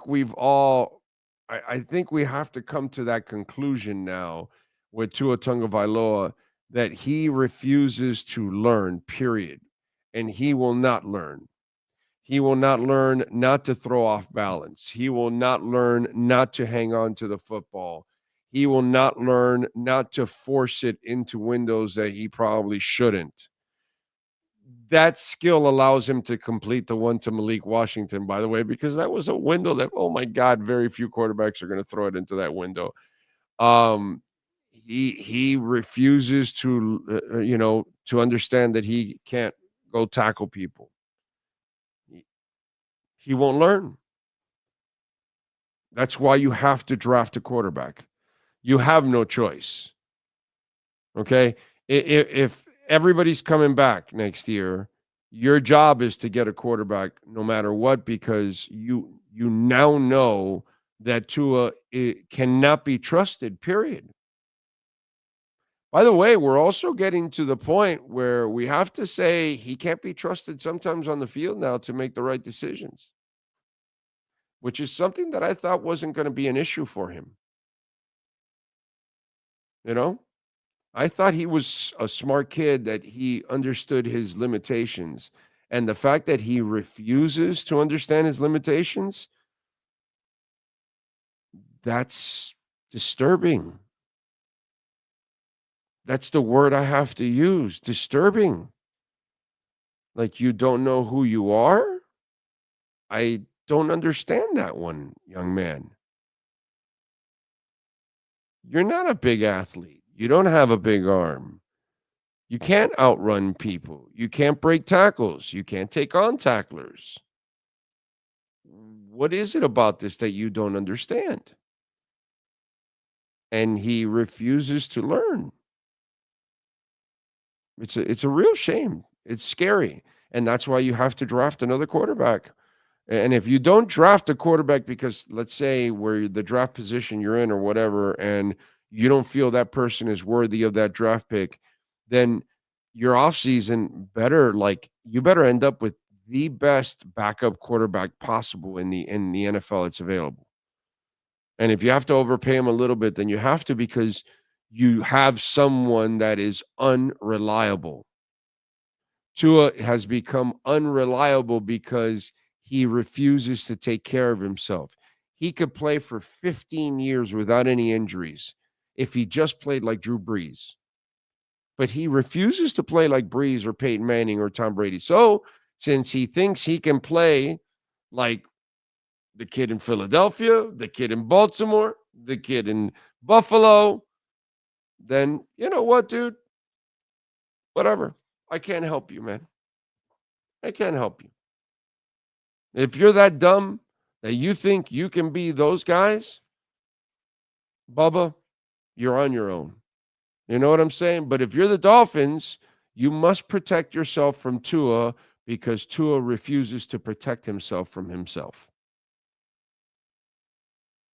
we've all I think we have to come to that conclusion now with Tua Tagovailoa that he refuses to learn, period. And he will not learn. He will not learn not to throw off balance. He will not learn not to hang on to the football. He will not learn not to force it into windows that he probably shouldn't. That skill allows him to complete the one to Malik Washington, by the way, because that was a window that, oh my God, very few quarterbacks are going to throw it into that window. He refuses to, to understand that he can't go tackle people. He won't learn. That's why you have to draft a quarterback. You have no choice. Okay? If everybody's coming back next year, your job is to get a quarterback no matter what, because you now know that Tua cannot be trusted, period. By the way, we're also getting to the point where we have to say he can't be trusted sometimes on the field now to make the right decisions, which is something that I thought wasn't going to be an issue for him. I thought he was a smart kid, that he understood his limitations. And the fact that he refuses to understand his limitations, that's disturbing. That's the word I have to use, disturbing. Like, you don't know who you are? I don't understand that one, young man. You're not a big athlete. You don't have a big arm. You can't outrun people. You can't break tackles. You can't take on tacklers. What is it about this that you don't understand? And he refuses to learn. It's a real shame. It's scary. And that's why you have to draft another quarterback. And if you don't draft a quarterback because, let's say, where the draft position you're in or whatever, and you don't feel that person is worthy of that draft pick, then your offseason you better end up with the best backup quarterback possible in the NFL that's available. And if you have to overpay him a little bit, then you have to, because you have someone that is unreliable. Tua has become unreliable because he refuses to take care of himself. He could play for 15 years without any injuries if he just played like Drew Brees. But he refuses to play like Brees or Peyton Manning or Tom Brady. So since he thinks he can play like the kid in Philadelphia, the kid in Baltimore, the kid in Buffalo, then you know what, dude? Whatever. I can't help you, man. I can't help you. If you're that dumb that you think you can be those guys, Bubba, you're on your own. You know what I'm saying? But if you're the Dolphins, you must protect yourself from Tua because Tua refuses to protect himself from himself.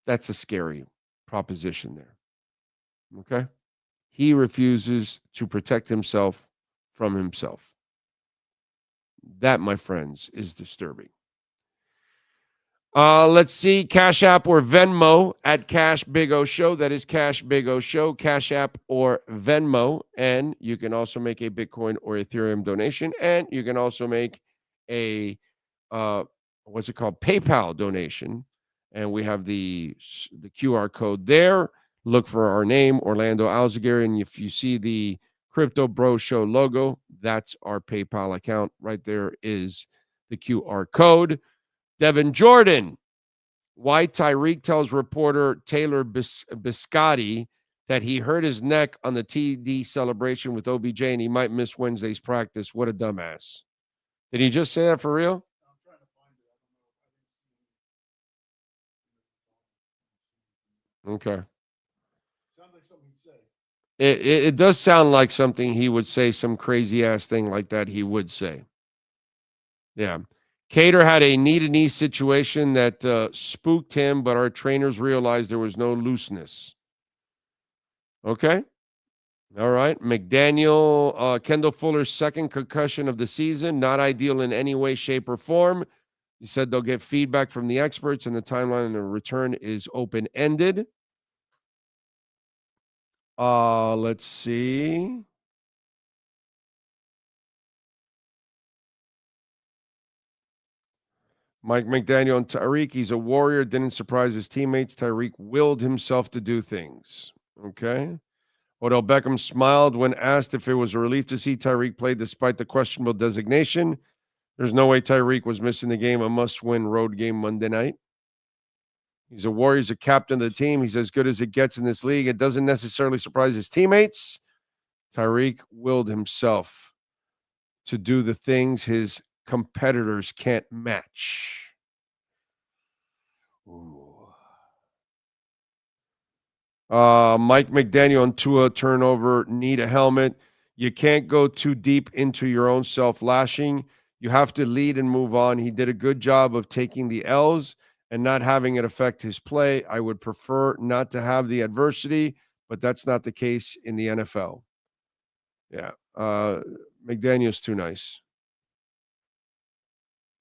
That's a scary proposition there. Okay? He refuses to protect himself from himself. That, my friends, is disturbing. Let's see. Cash App or Venmo at Cash Big O Show. That is Cash Big O Show. Cash App or Venmo. And you can also make a Bitcoin or Ethereum donation. And you can also make a, what's it called? PayPal donation. And we have the QR code there. Look for our name, Orlando Alzagir. And if you see the Crypto Bro Show logo, that's our PayPal account. Right there is the QR code. Devin Jordan, why Tyreek tells reporter Taylor Biscotti that he hurt his neck on the TD celebration with OBJ and he might miss Wednesday's practice. What a dumbass. Did he just say that for real? Okay. Sounds like something he'd say. It does sound like something he would say, some crazy ass thing like that he would say. Yeah. Cater had a knee-to-knee situation that spooked him, but our trainers realized there was no looseness. Okay. All right. McDaniel, Kendall Fuller's second concussion of the season, not ideal in any way, shape, or form. He said they'll get feedback from the experts, and the timeline of return is open-ended. Let's see. Mike McDaniel and Tyreek, he's a warrior, didn't surprise his teammates. Tyreek willed himself to do things. Okay. Odell Beckham smiled when asked if it was a relief to see Tyreek play despite the questionable designation. There's no way Tyreek was missing the game, a must-win road game Monday night. He's a warrior, he's a captain of the team. He's as good as it gets in this league. It doesn't necessarily surprise his teammates. Tyreek willed himself to do the things his competitors can't match. Mike McDaniel and Tua turnover, need a helmet. You can't go too deep into your own self-lashing. You have to lead and move on. He did a good job of taking the L's and not having it affect his play. I would prefer not to have the adversity, but that's not the case in the NFL. Yeah. McDaniel's too nice.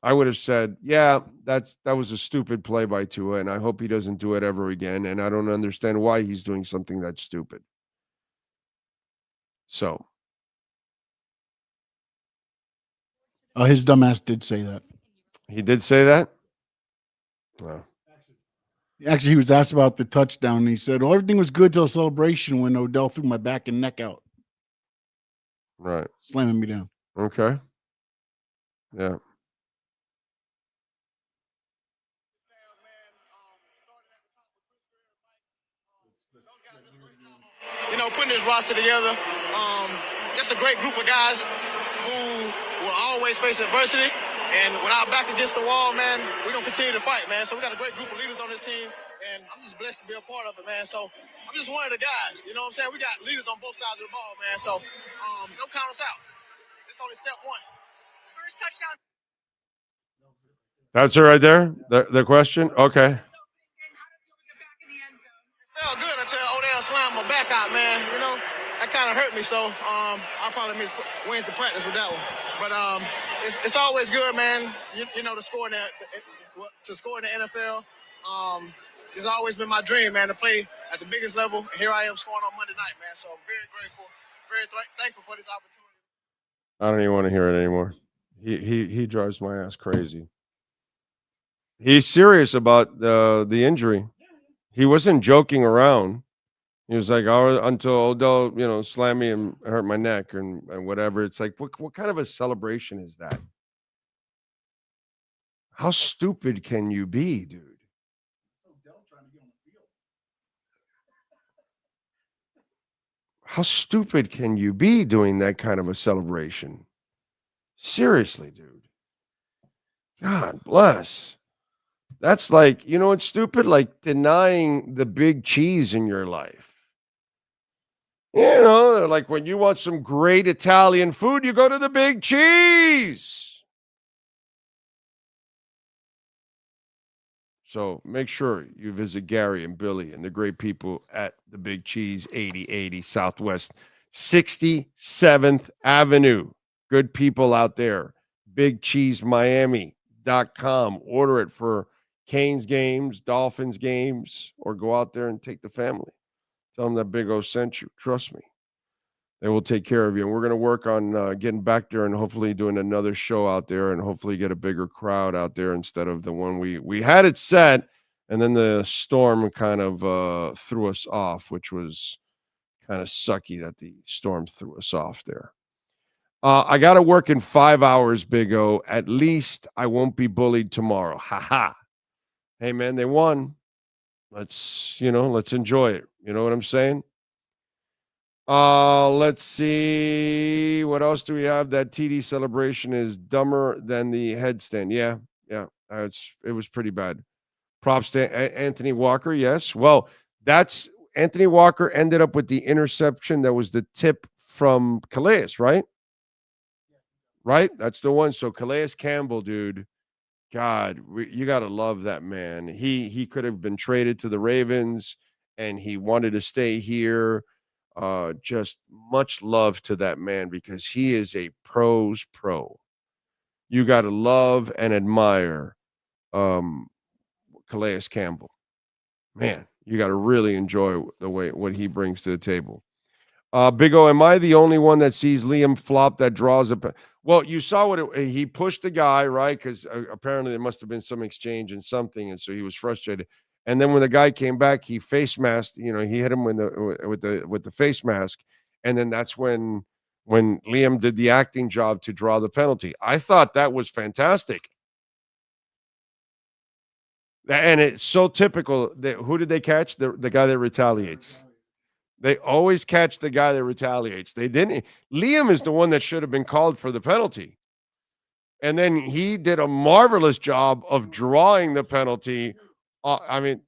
I would have said, yeah, that was a stupid play by Tua, and I hope he doesn't do it ever again, and I don't understand why he's doing something that's stupid. So. His dumbass did say that. He did say that? No. Actually, he was asked about the touchdown, and he said, "Oh, everything was good till the celebration when Odell threw my back and neck out." Right. Slamming me down. Okay. Yeah. You know, putting this roster together, just a great group of guys who will always face adversity. And when our back against the wall, man, we're going to continue to fight, man. So we got a great group of leaders on this team, and I'm just blessed to be a part of it, man. So I'm just one of the guys, you know what I'm saying? We got leaders on both sides of the ball, man. So don't count us out. It's only step one. First touchdown. That's it right there? The question? Okay. Felt good until Odell slammed my back out, man. You know, that kind of hurt me. So I'll probably miss Wednesday practice with that one. But it's always good, man. You know, to score in the NFL. It's always been my dream, man, to play at the biggest level. And here I am scoring on Monday night, man. So I'm very grateful, very thankful for this opportunity. I don't even want to hear it anymore. He drives my ass crazy. He's serious about the injury. He wasn't joking around. He was like, "Oh, until Odell, slammed me and hurt my neck and whatever." It's like, what kind of a celebration is that? How stupid can you be, dude? How stupid can you be doing that kind of a celebration? Seriously, dude. God bless. That's like, it's stupid, like denying the big cheese in your life. Like when you want some great Italian food, you go to the big cheese. So make sure you visit Gary and Billy and the great people at the Big Cheese, 8080 Southwest 67th Avenue. Good people out there. BigCheeseMiami.com. Order it for Canes games, Dolphins games, or go out there and take the family. Tell them that Big O sent you. Trust me. They will take care of you. And we're going to work on getting back there and hopefully doing another show out there and hopefully get a bigger crowd out there instead of the one we had it set. And then the storm kind of threw us off, which was kind of sucky that the storm threw us off there. I got to work in 5 hours, Big O. At least I won't be bullied tomorrow. Ha ha. Hey, man, they won. Let's enjoy it. You know what I'm saying? Let's see. What else do we have? That TD celebration is dumber than the headstand. Yeah. It was pretty bad. Props to Anthony Walker. Yes. Well, that's Anthony Walker ended up with the interception that was the tip from Calais, right? Right? That's the one. So Calais Campbell, dude. God, you got to love that man. He could have been traded to the Ravens, and he wanted to stay here. Just much love to that man because he is a pro's pro. You got to love and admire Calais Campbell. Man, you got to really enjoy what he brings to the table. Big O, am I the only one that sees Liam flop that draws a... Well, you saw he pushed the guy, right? Because apparently there must have been some exchange and something, and so he was frustrated. And then when the guy came back, he face masked. He hit him with the face mask, and then that's when Liam did the acting job to draw the penalty. I thought that was fantastic, and it's so typical. Who did they catch? The guy that retaliates. They always catch the guy that retaliates. They didn't. Liam is the one that should have been called for the penalty. And then he did a marvelous job of drawing the penalty. I mean,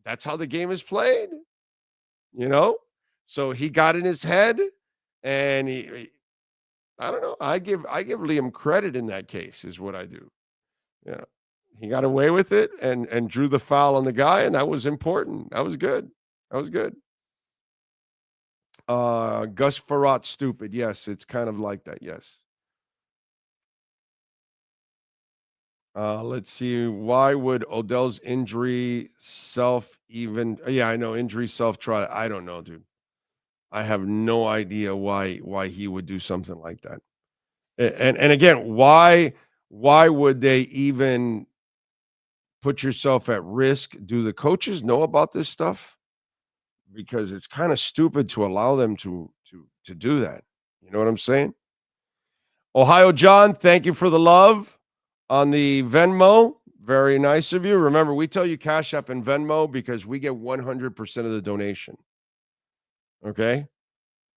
that's how the game is played, So he got in his head, and I don't know. I give Liam credit in that case, is what I do. He got away with it and drew the foul on the guy, and that was important. That was good. Gus Farrat, stupid. Yes, it's kind of like that. Yes. Let's see. Why would Odell's injury Yeah, I know. Injury self-try. I don't know, dude. I have no idea why he would do something like that. And again, why would they even put yourself at risk? Do the coaches know about this stuff? Because it's kind of stupid to allow them to do that. You know what I'm saying? Ohio John, thank you for the love on the Venmo. Very nice of you. Remember, we tell you Cash App and Venmo because we get 100% of the donation. Okay?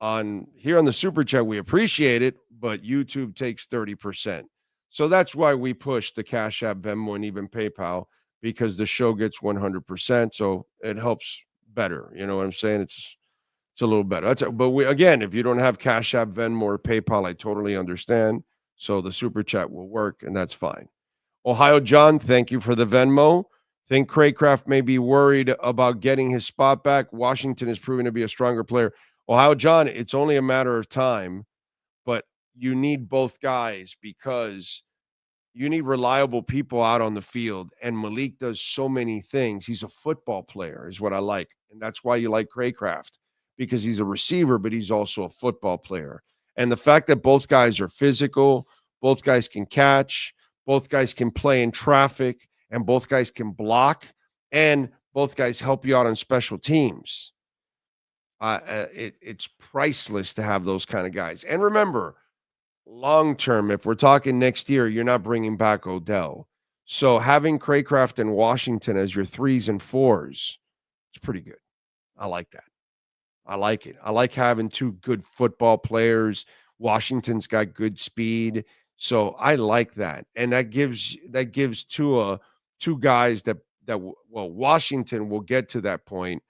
Here on the Super Chat, we appreciate it, but YouTube takes 30%. So that's why we push the Cash App, Venmo, and even PayPal, because the show gets 100%. So it helps better. You know what I'm saying? It's a little better. But if you don't have Cash App, Venmo, or PayPal, I totally understand. So the Super Chat will work, and that's fine. Ohio John, thank you for the Venmo. Think Craycraft may be worried about getting his spot back. Washington is proving to be a stronger player. Ohio John, it's only a matter of time, but you need both guys because you need reliable people out on the field, and Malik does so many things. He's a football player is what I like, and that's why you like Craycraft, because he's a receiver, but he's also a football player. And the fact that both guys are physical, both guys can catch, both guys can play in traffic, and both guys can block, and both guys help you out on special teams. It's priceless to have those kind of guys. And remember, long term, if we're talking next year, you're not bringing back Odell. So having Craycraft and Washington as your 3s and 4s, it's pretty good. I like that. I like it. I like having two good football players. Washington's got good speed. So I like that. And that gives Tua two guys that Washington will get to that point.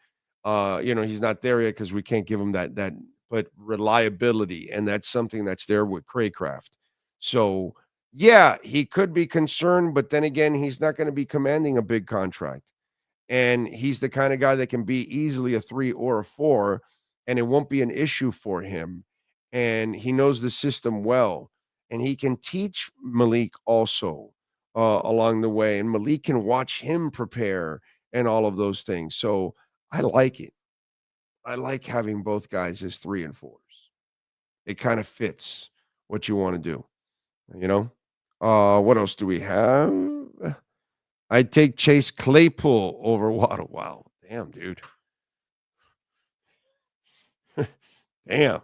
He's not there yet because we can't give him that but reliability, and that's something that's there with Craycraft. So Yeah, he could be concerned, but then again, he's not going to be commanding a big contract. And he's the kind of guy that can be easily a 3 or a 4, and it won't be an issue for him. And he knows the system well. And he can teach Malik also along the way. And Malik can watch him prepare and all of those things. So I like it. I like having both guys as 3 and 4s. It kind of fits what you want to do, you know? What else do we have? I'd take Chase Claypool over Waddle. Wow. Damn, dude. Damn.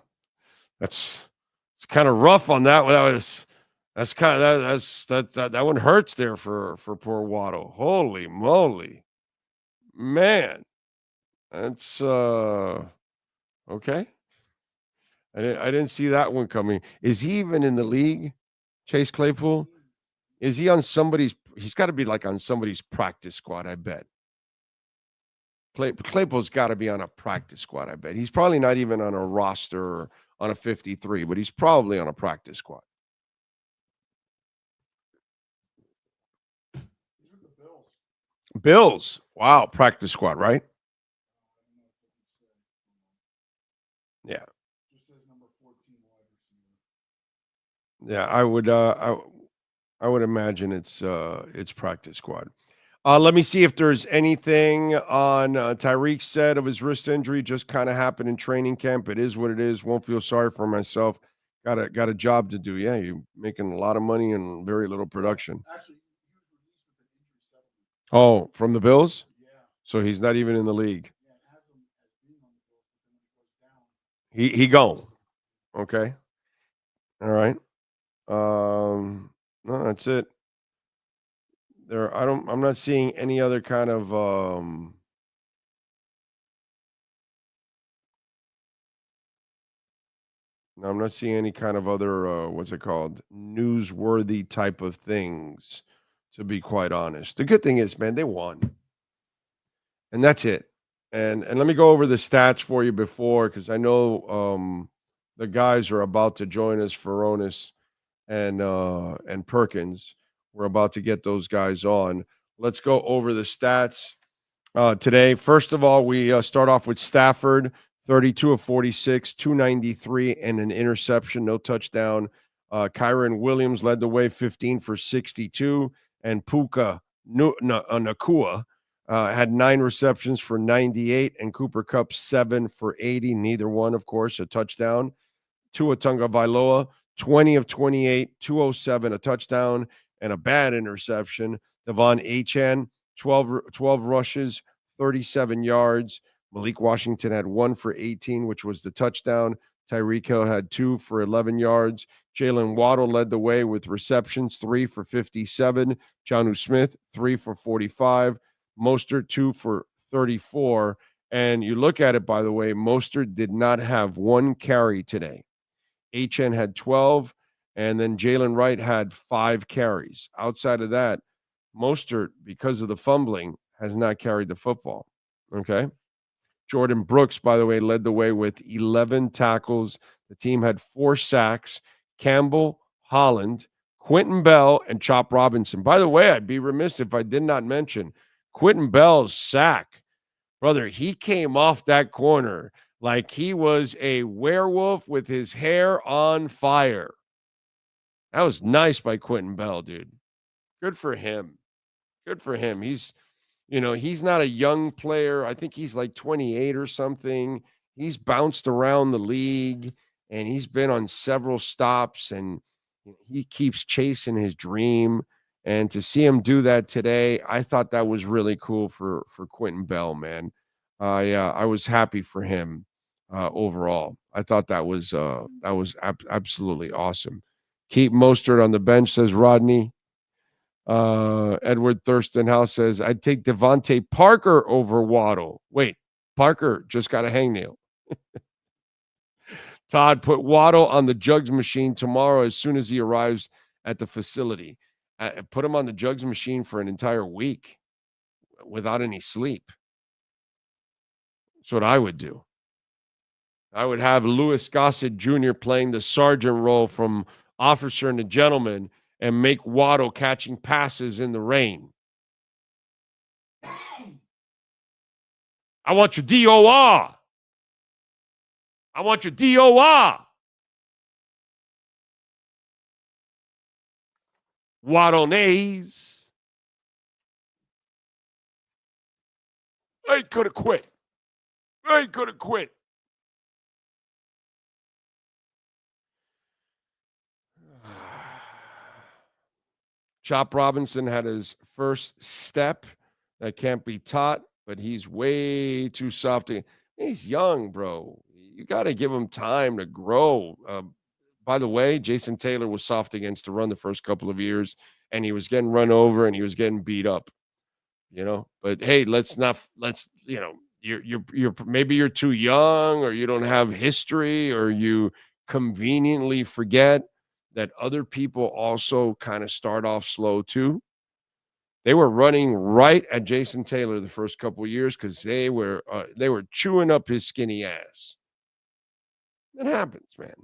It's kind of rough on that one. That one hurts there for poor Waddle. Holy moly. Man. That's okay. I didn't see that one coming. Is he even in the league? Chase Claypool? Is he on somebody's? He's got to be like on somebody's practice squad, I bet. Claypool's got to be on a practice squad, I bet. He's probably not even on a roster or on a 53, but he's probably on a practice squad. Bills. Wow, practice squad, right? Yeah. Yeah, I would imagine it's practice squad. Let me see if there's anything on Tyreek said of his wrist injury. Just kind of happened in training camp. It is what it is. Won't feel sorry for myself. Got a job to do. Yeah, you're making a lot of money and very little production. Oh, from the Bills? So he's not even in the league. He gone. Okay. All right. No, that's it. I'm not seeing any other kind of I'm not seeing any kind of other what's it called? Newsworthy type of things, to be quite honest. The good thing is, man, they won. And that's it. And let me go over the stats for you before, because I know the guys are about to join us, Furones and Perkins. We're about to get those guys on. Let's go over the stats today. First of all, we start off with Stafford, 32 of 46, 293, and an interception, no touchdown. Kyron Williams led the way, 15 for 62, and Puka Nakua had 9 receptions for 98, and Cooper Kupp 7 for 80. Neither one, of course, a touchdown. Tua Tagovailoa, 20 of 28, 207, a touchdown, and a bad interception. Devon Achane, 12 rushes, 37 yards. Malik Washington had 1 for 18, which was the touchdown. Tyreek Hill had 2 for 11 yards. Jalen Waddle led the way with receptions, 3 for 57. Jonnu Smith, 3 for 45. Mostert, 2 for 34. And you look at it, by the way, Mostert did not have 1 carry today. Achane had 12, and then Jalen Wright had 5 carries. Outside of that, Mostert, because of the fumbling, has not carried the football. Okay? Jordan Brooks, by the way, led the way with 11 tackles. The team had 4 sacks. Campbell, Holland, Quentin Bell, and Chop Robinson. By the way, I'd be remiss if I did not mention Quentin Bell's sack. Brother, he came off that corner like he was a werewolf with his hair on fire. That was nice by Quentin Bell, dude. Good for him. Good for him. He's not a young player. I think he's like 28 or something. He's bounced around the league, and he's been on several stops, and he keeps chasing his dream. And to see him do that today, I thought that was really cool for Quentin Bell, man. I was happy for him overall. I thought that was absolutely awesome. Keep Mostert on the bench, says Rodney. Edward Thurston House says, I'd take Devontae Parker over Waddle. Wait, Parker just got a hangnail. Todd, put Waddle on the jugs machine tomorrow as soon as he arrives at the facility. Put him on the jugs machine for an entire week without any sleep. That's what I would do. I would have Louis Gossett Jr. playing the sergeant role from Officer and the Gentleman, and make Waddle catching passes in the rain. I want your DOR. I want your DOR. Waddle nays. I could have quit. Chop Robinson had his first step that can't be taught, but he's way too soft. He's young, bro. You got to give him time to grow. By the way, Jason Taylor was soft against the run the first couple of years, and he was getting run over and he was getting beat up. But hey, you're maybe you're too young, or you don't have history, or you conveniently forget that other people also kind of start off slow too. They were running right at Jason Taylor the first couple of years because they were chewing up his skinny ass. It happens, man.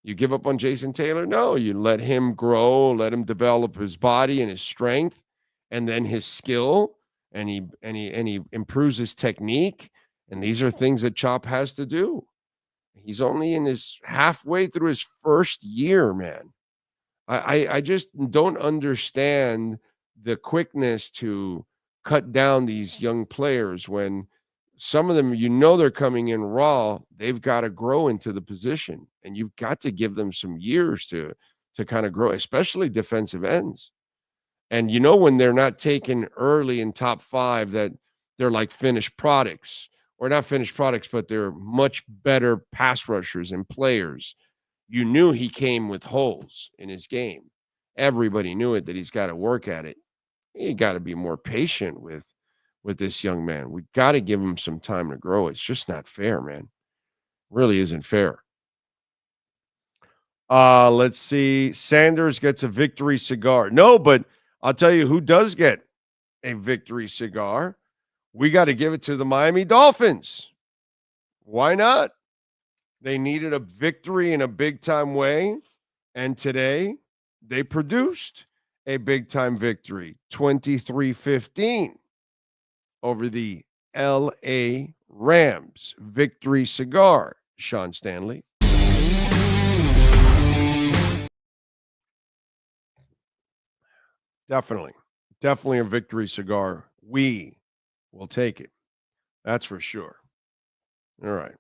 You give up on Jason Taylor? No, you let him grow, let him develop his body and his strength, and then his skill, and he improves his technique. And these are things that Chop has to do. He's only in his halfway through his first year, man. I just don't understand the quickness to cut down these young players when some of them, they're coming in raw. They've got to grow into the position, and you've got to give them some years to kind of grow, especially defensive ends. And when they're not taken early in top 5, that they're like finished products, or not finished products, but they're much better pass rushers and players. You knew he came with holes in his game. Everybody knew it, that he's got to work at it. You got to be more patient with this young man. We got to give him some time to grow. It's just not fair, man. Really isn't fair. Let's see. Sanders gets a victory cigar. No, but I'll tell you who does get a victory cigar. We got to give it to the Miami Dolphins. Why not? They needed a victory in a big-time way, and today they produced a big-time victory, 23-15 over the L.A. Rams. Victory cigar, Sean Stanley. Definitely a victory cigar. We will take it. That's for sure. All right.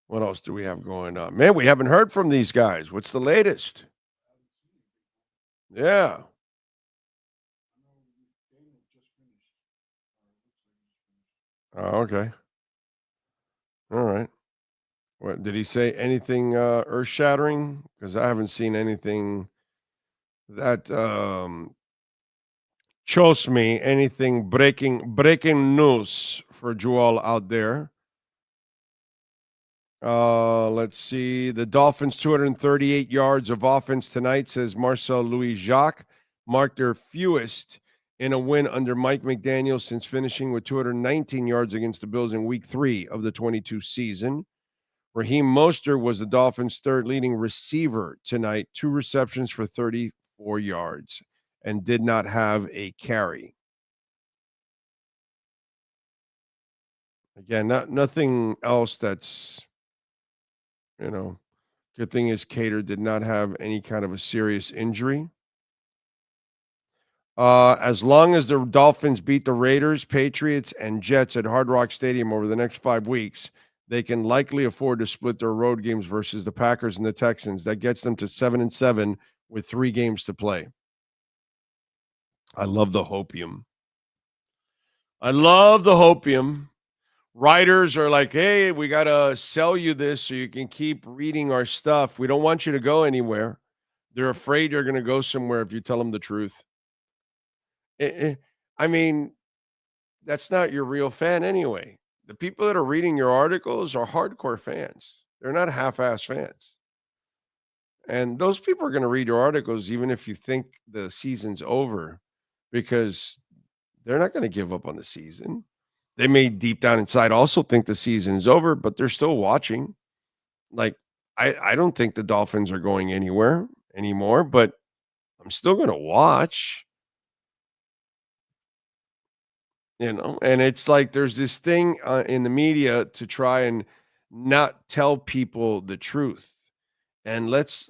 What else do we have going on? Man, we haven't heard from these guys. What's the latest? Yeah. Oh, okay. All right. What, did he say anything earth-shattering? Because I haven't seen anything that chose me, anything breaking news for Joel out there. Let's see. The Dolphins' 238 yards of offense tonight, says Marcel Louis-Jacques, marked their fewest in a win under Mike McDaniel since finishing with 219 yards against the Bills in Week 3 of the 22 season. Raheem Mostert was the Dolphins' third leading receiver tonight, 2 receptions for 34 yards, and did not have a carry. Again, nothing else that's, good thing is Cater did not have any kind of a serious injury. As long as the Dolphins beat the Raiders, Patriots, and Jets at Hard Rock Stadium over the next 5 weeks, they can likely afford to split their road games versus the Packers and the Texans. That gets them to 7-7 with 3 games to play. I love the hopium. Writers are like, hey, we got to sell you this so you can keep reading our stuff. We don't want you to go anywhere. They're afraid you're going to go somewhere if you tell them the truth. I mean, that's not your real fan anyway. The people that are reading your articles are hardcore fans. They're not half-ass fans. And those people are going to read your articles even if you think the season's over, because they're not going to give up on the season. They may deep down inside also think the season is over, but they're still watching. Like, I don't think the Dolphins are going anywhere anymore, but I'm still going to watch. And it's like there's this thing in the media to try and not tell people the truth. And let's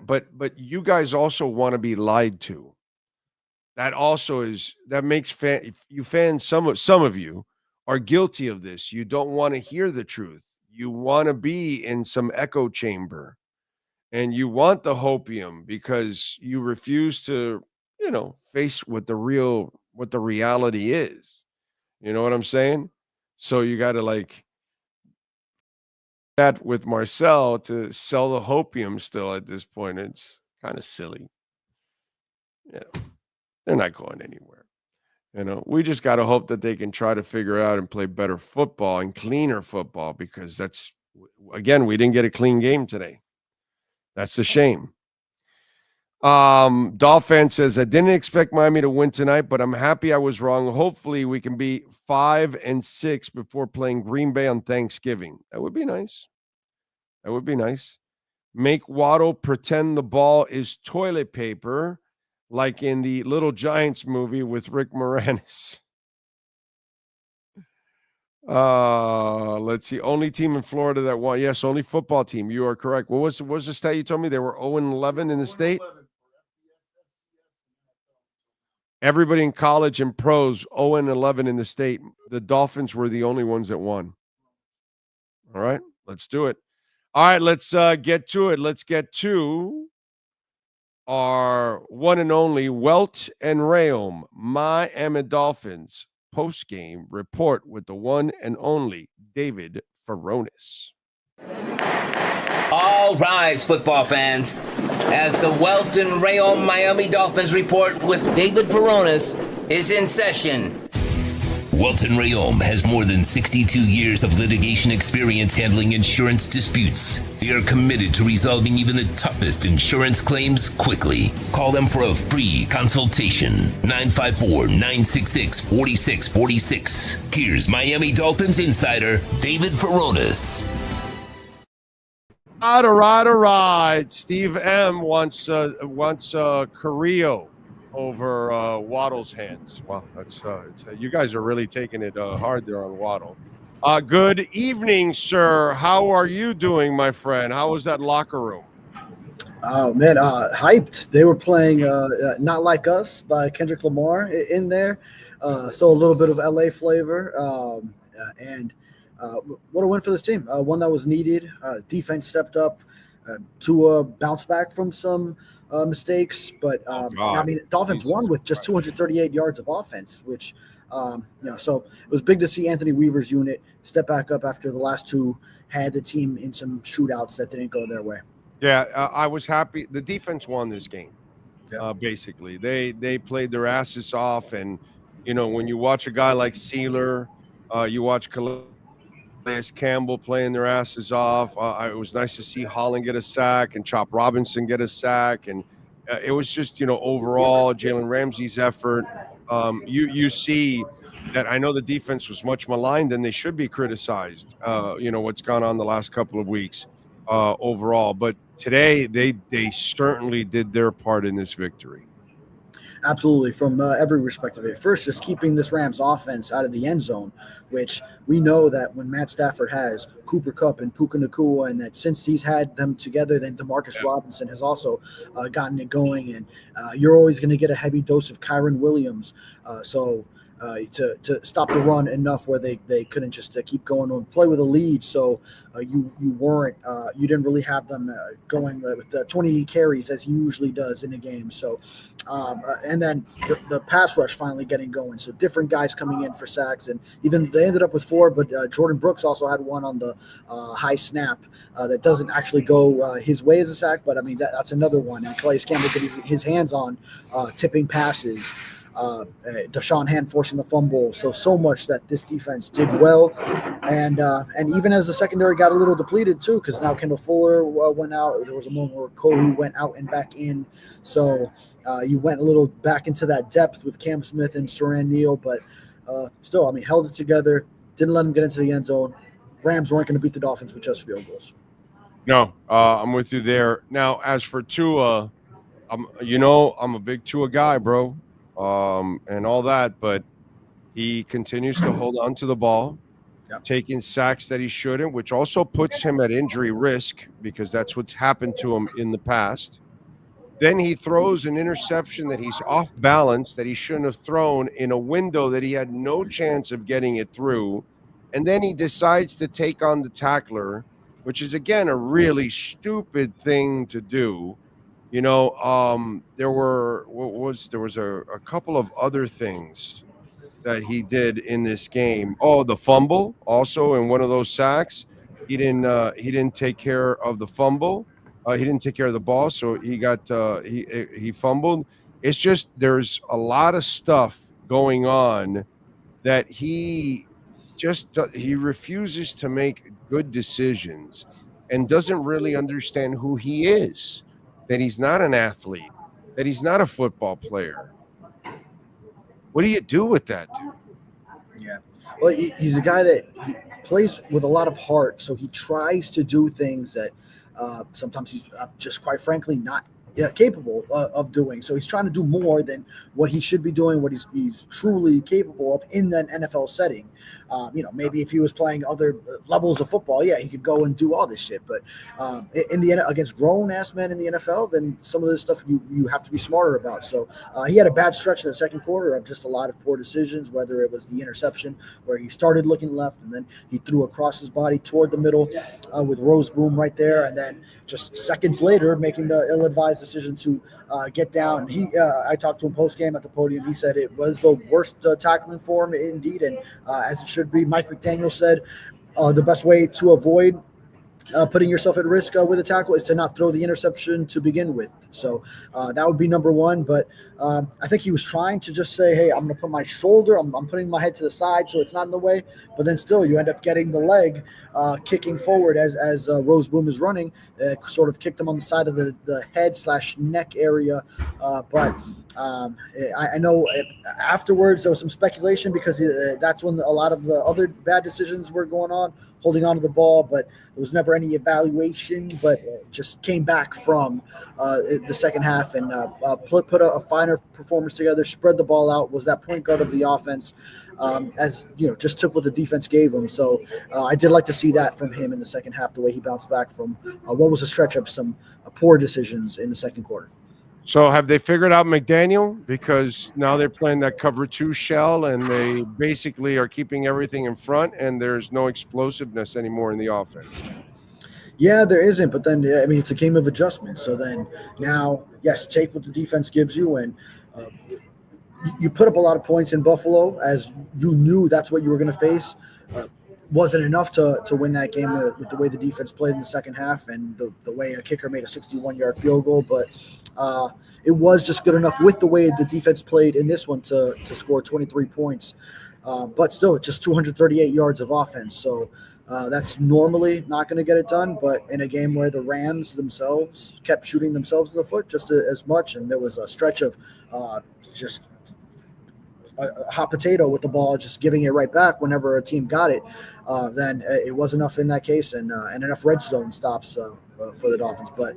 but you guys also want to be lied to. That also makes fans, some of you are guilty of this. You don't want to hear the truth. You want to be in some echo chamber, and you want the hopium because you refuse to, face what the reality is. You know what I'm saying? So you got to that with Marcel to sell the hopium still at this point. It's kind of silly. They're not going anywhere. We just got to hope that they can try to figure out and play better football and cleaner football, because again, we didn't get a clean game today. That's a shame. Dolphin says, I didn't expect Miami to win tonight, but I'm happy I was wrong. Hopefully we can be 5-6 before playing Green Bay on Thanksgiving. That would be nice. Make Waddle pretend the ball is toilet paper, like in the Little Giants movie with Rick Moranis. Let's see. Only team in Florida that won. Yes, only football team. You are correct. What was the stat you told me? They were 0-11 in the state? Everybody in college and pros 0-11 in the state. The Dolphins were the only ones that won. All right, let's do it. All right, let's get to it. Let's get to our one and only Welt and Rayom Miami Dolphins postgame report with the one and only David Furones. All rise, football fans, as the Welt and Rayom Miami Dolphins report with David Furones is in session. Welton Rayom has more than 62 years of litigation experience handling insurance disputes. They are committed to resolving even the toughest insurance claims quickly. Call them for a free consultation. 954-966-4646. Here's Miami Dolphins insider David Furones. All right. Steve M wants Carrillo over Waddle's hands. Wow, that's you guys are really taking it hard there on Waddle. Good evening, sir. How are you doing, my friend? How was that locker room? Oh man, hyped. They were playing "Not Like Us" by Kendrick Lamar in there, so a little bit of LA flavor, and what a win for this team. One that was needed. Defense stepped up. Tua bounced back from some mistakes, but Dolphins won with just 238 yards of offense, which so it was big to see Anthony Weaver's unit step back up after the last two had the team in some shootouts that didn't go their way. Yeah, I was happy. The defense won this game. Basically, they played their asses off, and when you watch a guy like Sealer, you watch Calais Campbell playing their asses off. It was nice to see Holland get a sack and Chop Robinson get a sack, and it was just overall Jalen Ramsey's effort. You see that I know the defense was much maligned and they should be criticized. What's gone on the last couple of weeks overall, but today they certainly did their part in this victory. Absolutely, from every respect of it. First, just keeping this Rams offense out of the end zone, which we know that when Matt Stafford has Cooper Kupp and Puka Nacua, and that since he's had them together, then Demarcus Robinson has also gotten it going, and you're always going to get a heavy dose of Kyron Williams. To stop the run enough where they couldn't just keep going and play with a lead. So you didn't really have them going with 20 carries as he usually does in a game. So and then the pass rush finally getting going. So different guys coming in for sacks, and even they ended up with 4, but Jordan Brooks also had one on the high snap that doesn't actually go his way as a sack, but I mean that's another one. And Calais Campbell getting his hands on tipping passes. Deshaun Hand forcing the fumble, so much that this defense did well, and even as the secondary got a little depleted too, because now Kendall Fuller went out. There was a moment where Kohu went out and back in, so you went a little back into that depth with Cam Smith and Saran Neal, but still, I mean, held it together, didn't let them get into the end zone. Rams weren't going to beat the Dolphins with just field goals. No, I'm with you there. Now, as for Tua, I'm a big Tua guy, bro, and all that, but he continues to hold on to the ball, taking sacks that he shouldn't, which also puts him at injury risk because that's what's happened to him in the past. Then he throws an interception that he's off balance, that he shouldn't have thrown in a window that he had no chance of getting it through. And then he decides to take on the tackler, which is, again, a really stupid thing to do. There was a couple of other things that he did in this game. Oh, the fumble also in one of those sacks. He didn't take care of the fumble. He didn't take care of the ball, so he fumbled. It's just there's a lot of stuff going on that he refuses to make good decisions and doesn't really understand who he is, that he's not an athlete, that he's not a football player. What do you do with that, dude? Yeah. Well, he's a guy that he plays with a lot of heart, so he tries to do things that sometimes he's just, quite frankly, not capable of doing. So he's trying to do more than what he should be doing, what he's truly capable of in an NFL setting. Maybe if he was playing other levels of football, he could go and do all this shit. But against grown-ass men in the NFL, then some of this stuff you have to be smarter about. So he had a bad stretch in the second quarter of just a lot of poor decisions, whether it was the interception where he started looking left and then he threw across his body toward the middle with Rose Boom right there, and then just seconds later making the ill-advised decision to get down. I talked to him post-game at the podium. He said it was the worst tackling form indeed, and as it should be. Mike McDaniel said the best way to avoid putting yourself at risk with a tackle is to not throw the interception to begin with. So that would be number one. But I think he was trying to just say, hey, I'm going to put my shoulder, I'm putting my head to the side so it's not in the way. But then still you end up getting the leg kicking forward as Rose Boom is running. Sort of kicked him on the side of the head/neck area. But I know afterwards there was some speculation because that's when a lot of the other bad decisions were going on, holding on to the ball, but there was never any evaluation, but just came back from the second half and put a finer performance together, spread the ball out, was that point guard of the offense, just took what the defense gave him. So I did like to see that from him in the second half, the way he bounced back from what was a stretch of some poor decisions in the second quarter. So have they figured out McDaniel? Because now they're playing that cover 2 shell, and they basically are keeping everything in front, and there's no explosiveness anymore in the offense. Yeah, there isn't. But then, it's a game of adjustment. So then now, yes, take what the defense gives you, and you put up a lot of points in Buffalo, as you knew that's what you were going to face. Wasn't enough to win that game with the way the defense played in the second half and the way a kicker made a 61-yard field goal. But it was just good enough with the way the defense played in this one to score 23 points. But still, just 238 yards of offense. So that's normally not going to get it done. But in a game where the Rams themselves kept shooting themselves in the foot just as much, and there was a stretch of just a hot potato with the ball, just giving it right back whenever a team got it, then it was enough in that case, and enough red zone stops for the Dolphins. But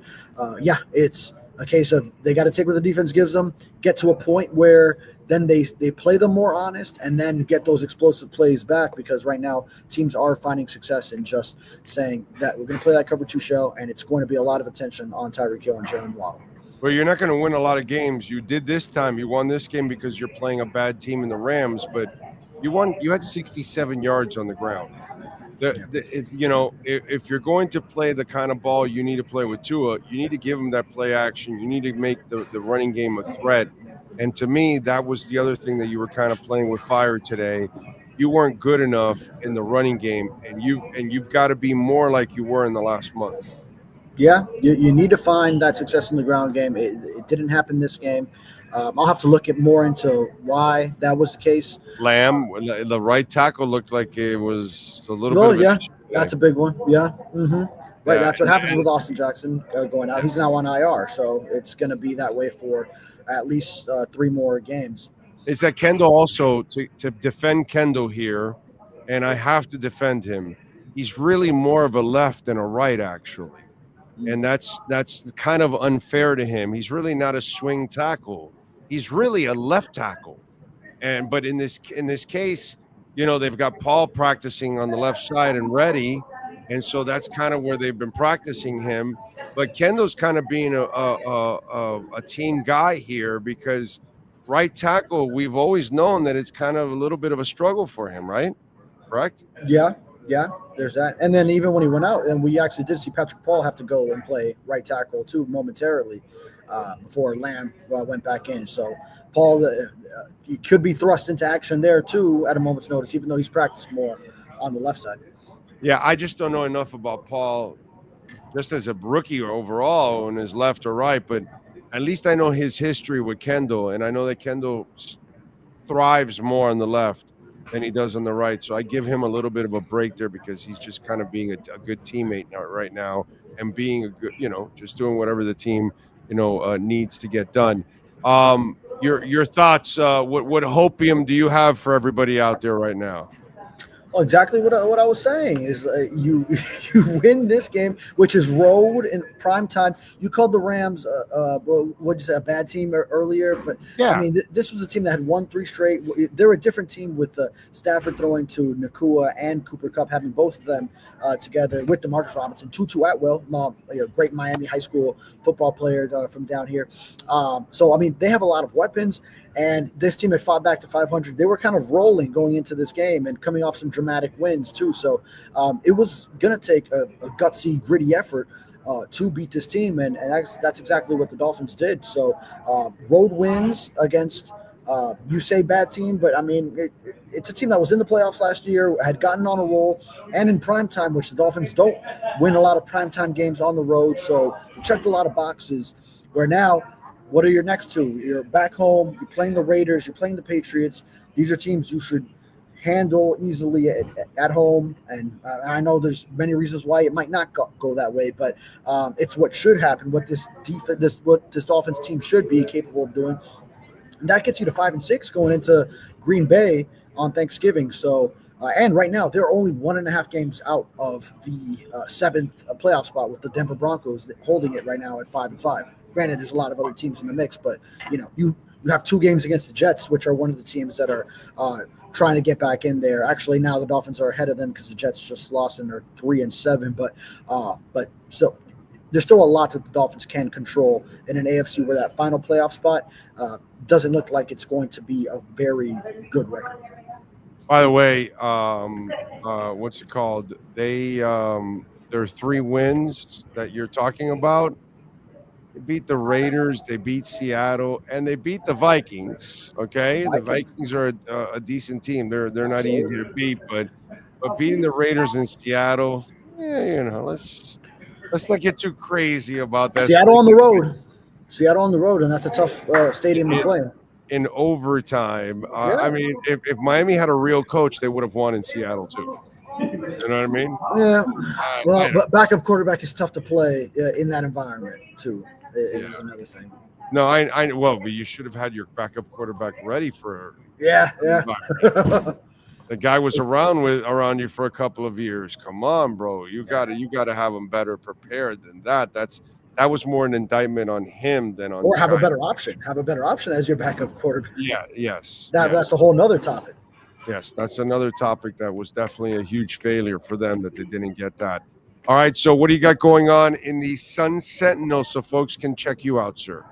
it's a case of they got to take what the defense gives them, get to a point where then they play them more honest, and then get those explosive plays back, because right now teams are finding success in just saying that we're going to play that cover 2 shell, and it's going to be a lot of attention on Tyreek Hill and Jalen Waddle. Well, you're not going to win a lot of games. You did this time. You won this game because you're playing a bad team in the Rams, but you had 67 yards on the ground. If you're going to play the kind of ball you need to play with Tua, you need to give him that play action. You need to make the running game a threat. And to me, that was the other thing that you were kind of playing with fire today. You weren't good enough in the running game, and you've got to be more like you were in the last month. Yeah, you need to find that success in the ground game. It didn't happen this game. I'll have to look more into why that was the case. Lamb, the right tackle, looked like it was a little bit of that's a big one. Yeah. Mm-hmm. Right, that's what happens with Austin Jackson going out. He's now on IR, so it's going to be that way for at least 3 more games. Is that Kendall also, to defend Kendall here, and I have to defend him, he's really more of a left than a right, actually. and that's kind of unfair to him. He's really not a swing tackle. He's really a left tackle. But in this case, they've got Paul practicing on the left side and ready, and so that's kind of where they've been practicing him. But Kendall's kind of being a team guy here, because right tackle, we've always known that it's kind of a little bit of a struggle for him, right? Correct? Yeah, there's that. And then even when he went out, and we actually did see Patrick Paul have to go and play right tackle too momentarily before Lamb went back in. So Paul, he could be thrust into action there too at a moment's notice, even though he's practiced more on the left side. Yeah, I just don't know enough about Paul just as a rookie or overall on his left or right, but at least I know his history with Kendall, and I know that Kendall thrives more on the left than he does on the right. So I give him a little bit of a break there, because he's just kind of being a good teammate right now, and being a good, just doing whatever the team, needs to get done. Your thoughts, what hopium do you have for everybody out there right now? Well, exactly what I was saying is you win this game, which is road in prime time. You called the Rams, what'd you say, a bad team earlier? But yeah. I mean, this was a team that had won 3 straight. They're a different team with Stafford throwing to Nakua and Cooper Kupp, having both of them together with DeMarcus Robinson, Tutu Atwell, great Miami high school football player from down here. So, I mean, they have a lot of weapons. And this team had fought back to 500. They were kind of rolling going into this game and coming off some dramatic wins too. So it was going to take a gutsy, gritty effort to beat this team. And that's exactly what the Dolphins did. So road wins against, you say bad team, but I mean, it's a team that was in the playoffs last year, had gotten on a roll, and in primetime, which the Dolphins don't win a lot of primetime games on the road. So we checked a lot of boxes where now, what are your next two? You're back home. You're playing the Raiders. You're playing the Patriots. These are teams you should handle easily at home. And I know there's many reasons why it might not go that way, but it's what should happen. What this Dolphins team should be capable of doing, and that gets you to 5-6 going into Green Bay on Thanksgiving. So, and right now they're only 1.5 games out of the 7th playoff spot, with the Denver Broncos holding it right now at 5-5. Granted, there's a lot of other teams in the mix, but you have 2 games against the Jets, which are one of the teams that are trying to get back in there. Actually, now the Dolphins are ahead of them because the Jets just lost and they're 3-7. But still, there's still a lot that the Dolphins can control in an AFC where that final playoff spot doesn't look like it's going to be a very good record. By the way, what's it called? There are 3 wins that you're talking about. They beat the Raiders, they beat Seattle, and they beat the Vikings. Okay, the Vikings are a decent team. They're not easy to beat, but beating the Raiders in Seattle, let's not get too crazy about that. Seattle on the road, and that's a tough stadium to play in overtime. I mean, if Miami had a real coach, they would have won in Seattle too. You know what I mean? Yeah. Well, but backup quarterback is tough to play in that environment too. Is another thing. No, I well, but you should have had your backup quarterback ready for. Yeah. The guy was around you for a couple of years. Come on, bro. You got to have him better prepared than that. That was more an indictment on him than on. Or have a better option. Have a better option as your backup quarterback. Yeah. Yes. That's a whole nother topic. Yes, that's another topic that was definitely a huge failure for them, that they didn't get that. All right, so what do you got going on in the Sun Sentinel so folks can check you out, sir?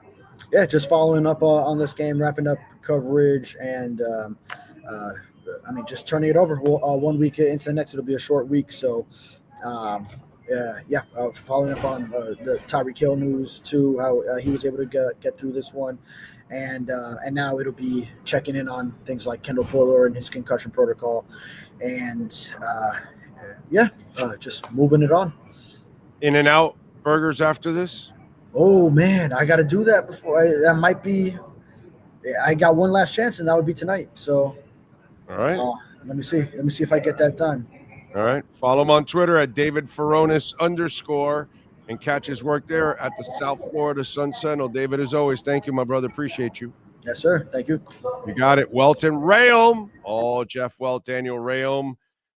Yeah, just following up on this game, wrapping up coverage, and just turning it over. 1 week into the next, it'll be a short week. So, following up on the Tyreek Hill news too, how he was able to get through this one. And now it'll be checking in on things like Kendall Fuller and his concussion protocol, and just moving it on. In-N-Out burgers after this? Oh man, I got to do that before. That might be. I got one last chance, and that would be tonight. So, all right. Let me see. Let me see if I get that done. All right. Follow him on Twitter at David Furones _ and catch his work there at the South Florida Sun Sentinel. David, as always, thank you, my brother. Appreciate you. Yes, sir. Thank you. You got it. Welton Rayom. Oh, Jeff Welt, Daniel Rayom.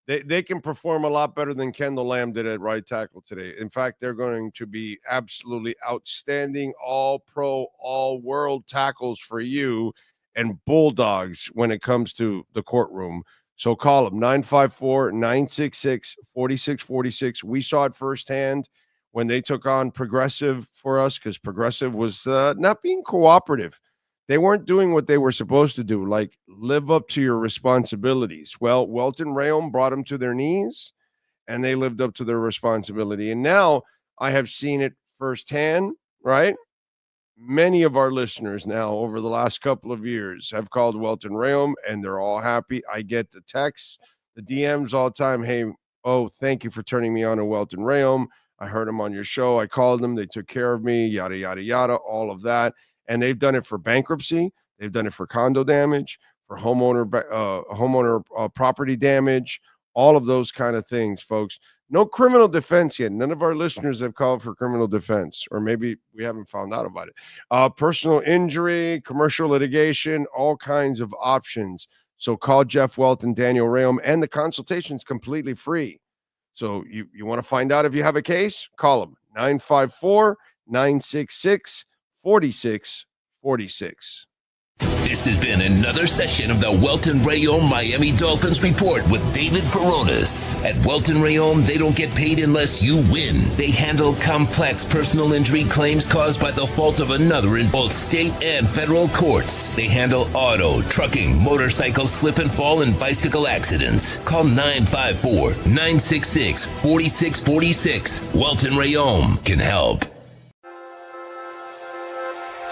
They can perform a lot better than Kendall Lamb did at right tackle today. In fact, they're going to be absolutely outstanding, all-pro, all-world tackles for you and bulldogs when it comes to the courtroom. So call them, 954-966-4646. We saw it firsthand when they took on Progressive for us because Progressive was not being cooperative. They weren't doing what they were supposed to do, like live up to your responsibilities. Well, Welton Rayom brought them to their knees, and they lived up to their responsibility. And now I have seen it firsthand, right? Many of our listeners now over the last couple of years have called Welton Rayom, and they're all happy. I get the texts, the DMs all the time. Hey, thank you for turning me on to Welton Rayom. I heard him on your show. I called them. They took care of me, yada, yada, yada, all of that. And they've done it for bankruptcy. They've done it for condo damage, for homeowner property damage, all of those kind of things, folks. No criminal defense yet. None of our listeners have called for criminal defense, or maybe we haven't found out about it. Personal injury, commercial litigation, all kinds of options. So call Jeff Welton, Daniel Rayom, and the consultation's completely free. So you want to find out if you have a case? Call them, 954-966-4646. This has been another session of the Welton Rayom Miami Dolphins Report with David Furones. At Welton Rayom, they don't get paid unless you win. They handle complex personal injury claims caused by the fault of another in both state and federal courts. They handle auto, trucking, motorcycle slip and fall, and bicycle accidents. Call 954-966-4646. Welton Rayom can help.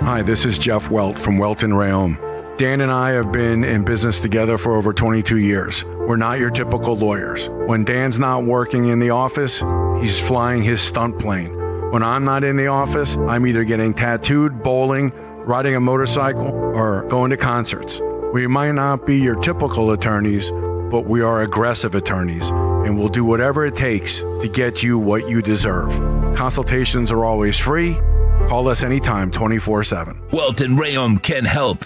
Hi, this is Jeff Welt from Welton Rayom. Dan and I have been in business together for over 22 years. We're not your typical lawyers. When Dan's not working in the office, he's flying his stunt plane. When I'm not in the office, I'm either getting tattooed, bowling, riding a motorcycle, or going to concerts. We might not be your typical attorneys, but we are aggressive attorneys, and we'll do whatever it takes to get you what you deserve. Consultations are always free. Call us anytime, 24/7. Welton Rayom can help.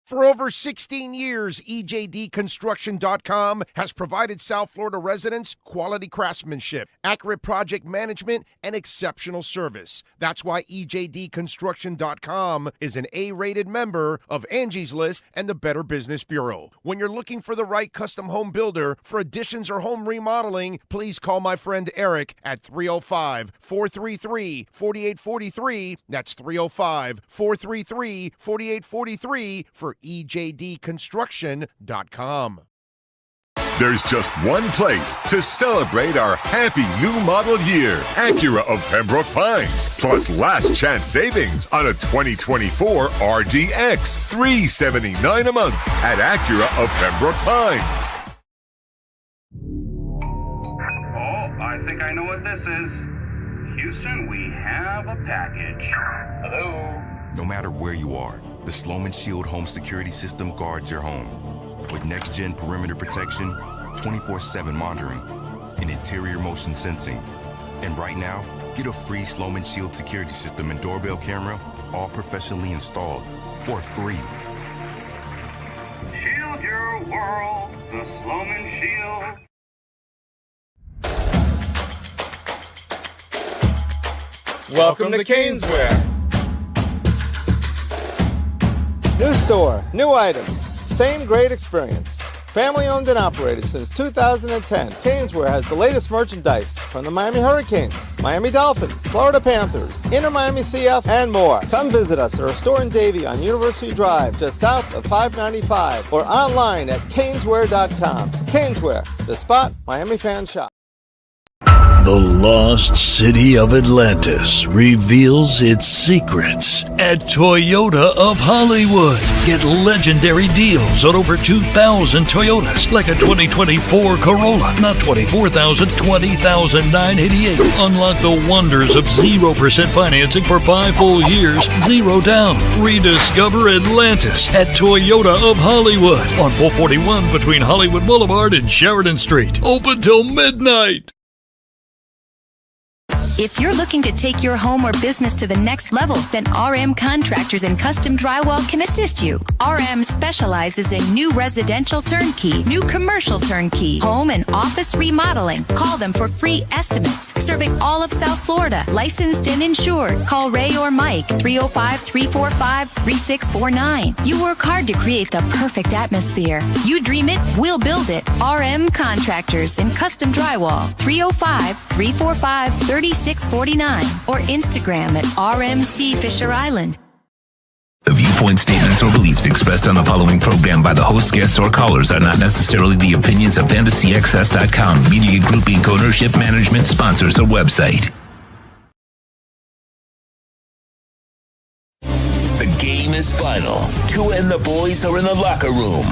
For over 16 years, EJDconstruction.com has provided South Florida residents quality craftsmanship, accurate project management, and exceptional service. That's why EJDconstruction.com is an A-rated member of Angie's List and the Better Business Bureau. When you're looking for the right custom home builder for additions or home remodeling, please call my friend Eric at 305-433-4843. That's 305-433-4843 for EJDconstruction.com. There's just one place to celebrate our happy new model year. Acura of Pembroke Pines. Plus last chance savings on a 2024 RDX. $379 a month at Acura of Pembroke Pines. I think I know what this is. Houston, we have a package. Hello? No matter where you are, the Sloman Shield home security system guards your home. With next-gen perimeter protection, 24/7 monitoring, and interior motion sensing. And right now, get a free Sloman Shield security system and doorbell camera, all professionally installed, for free. Shield your world, the Sloman Shield. Welcome to Caneswear. New store, new items, same great experience. Family owned and operated since 2010, Caneswear has the latest merchandise from the Miami Hurricanes, Miami Dolphins, Florida Panthers, Inter Miami CF, and more. Come visit us at our store in Davie on University Drive, just south of 595, or online at caneswear.com. Caneswear, the spot Miami fans shop. The lost city of Atlantis reveals its secrets at Toyota of Hollywood. Get legendary deals on over 2,000 Toyotas, like a 2024 Corolla. Not 24,000, 20,988. Unlock the wonders of 0% financing for 5 full years, 0 down. Rediscover Atlantis at Toyota of Hollywood on 441 between Hollywood Boulevard and Sheridan Street. Open till midnight. If you're looking to take your home or business to the next level, then RM Contractors and Custom Drywall can assist you. RM specializes in new residential turnkey, new commercial turnkey, home and office remodeling. Call them for free estimates. Serving all of South Florida, licensed and insured. Call Ray or Mike, 305-345-3649. You work hard to create the perfect atmosphere. You dream it, we'll build it. RM Contractors and Custom Drywall, 305-345-3649 or Instagram at RMC Fisher Island. The viewpoint, statements, or beliefs expressed on the following program by the host, guests, or callers are not necessarily the opinions of FantasyAccess.com, Media Group Inc. ownership, management, sponsors, or website. The game is final. Tua and the boys are in the locker room.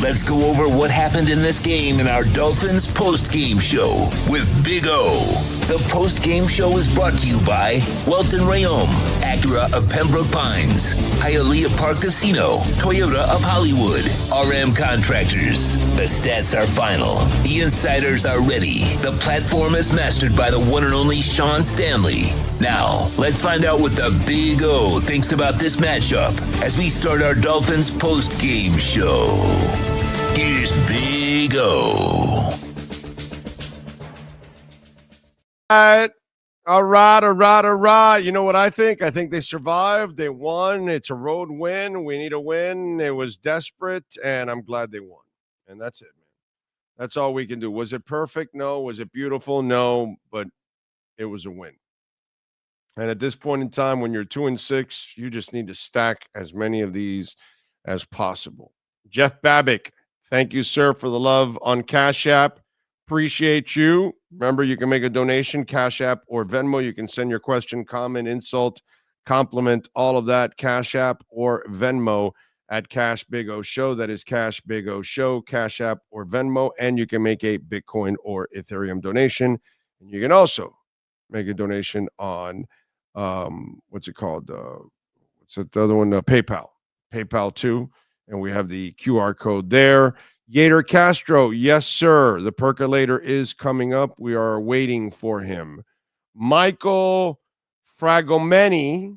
Let's go over what happened in this game in our Dolphins Postgame Show with Big O. The Postgame Show is brought to you by Welton Rayom, Acura of Pembroke Pines, Hialeah Park Casino, Toyota of Hollywood, RM Contractors. The stats are final. The insiders are ready. The platform is mastered by the one and only Sean Stanley. Now, let's find out what the Big O thinks about this matchup as we start our Dolphins Postgame Show. Here's Big O. All right. You know what I think? I think they survived. They won. It's a road win. We need a win. It was desperate, and I'm glad they won. And that's it, man. That's all we can do. Was it perfect? No. Was it beautiful? No. But it was a win. And at this point in time, when you're 2-6, you just need to stack as many of these as possible. Jeff Babick, thank you, sir, for the love on Cash App. Appreciate you. Remember, you can make a donation, Cash App or Venmo. You can send your question, comment, insult, compliment, all of that, Cash App or Venmo at Cash Big O Show. That is Cash Big O Show, Cash App or Venmo. And you can make a Bitcoin or Ethereum donation. And you can also make a donation on, what's it called? What's the other one? PayPal too. And we have the QR code there. Yater Castro, yes, sir. The percolator is coming up. We are waiting for him. Michael Fragomeni,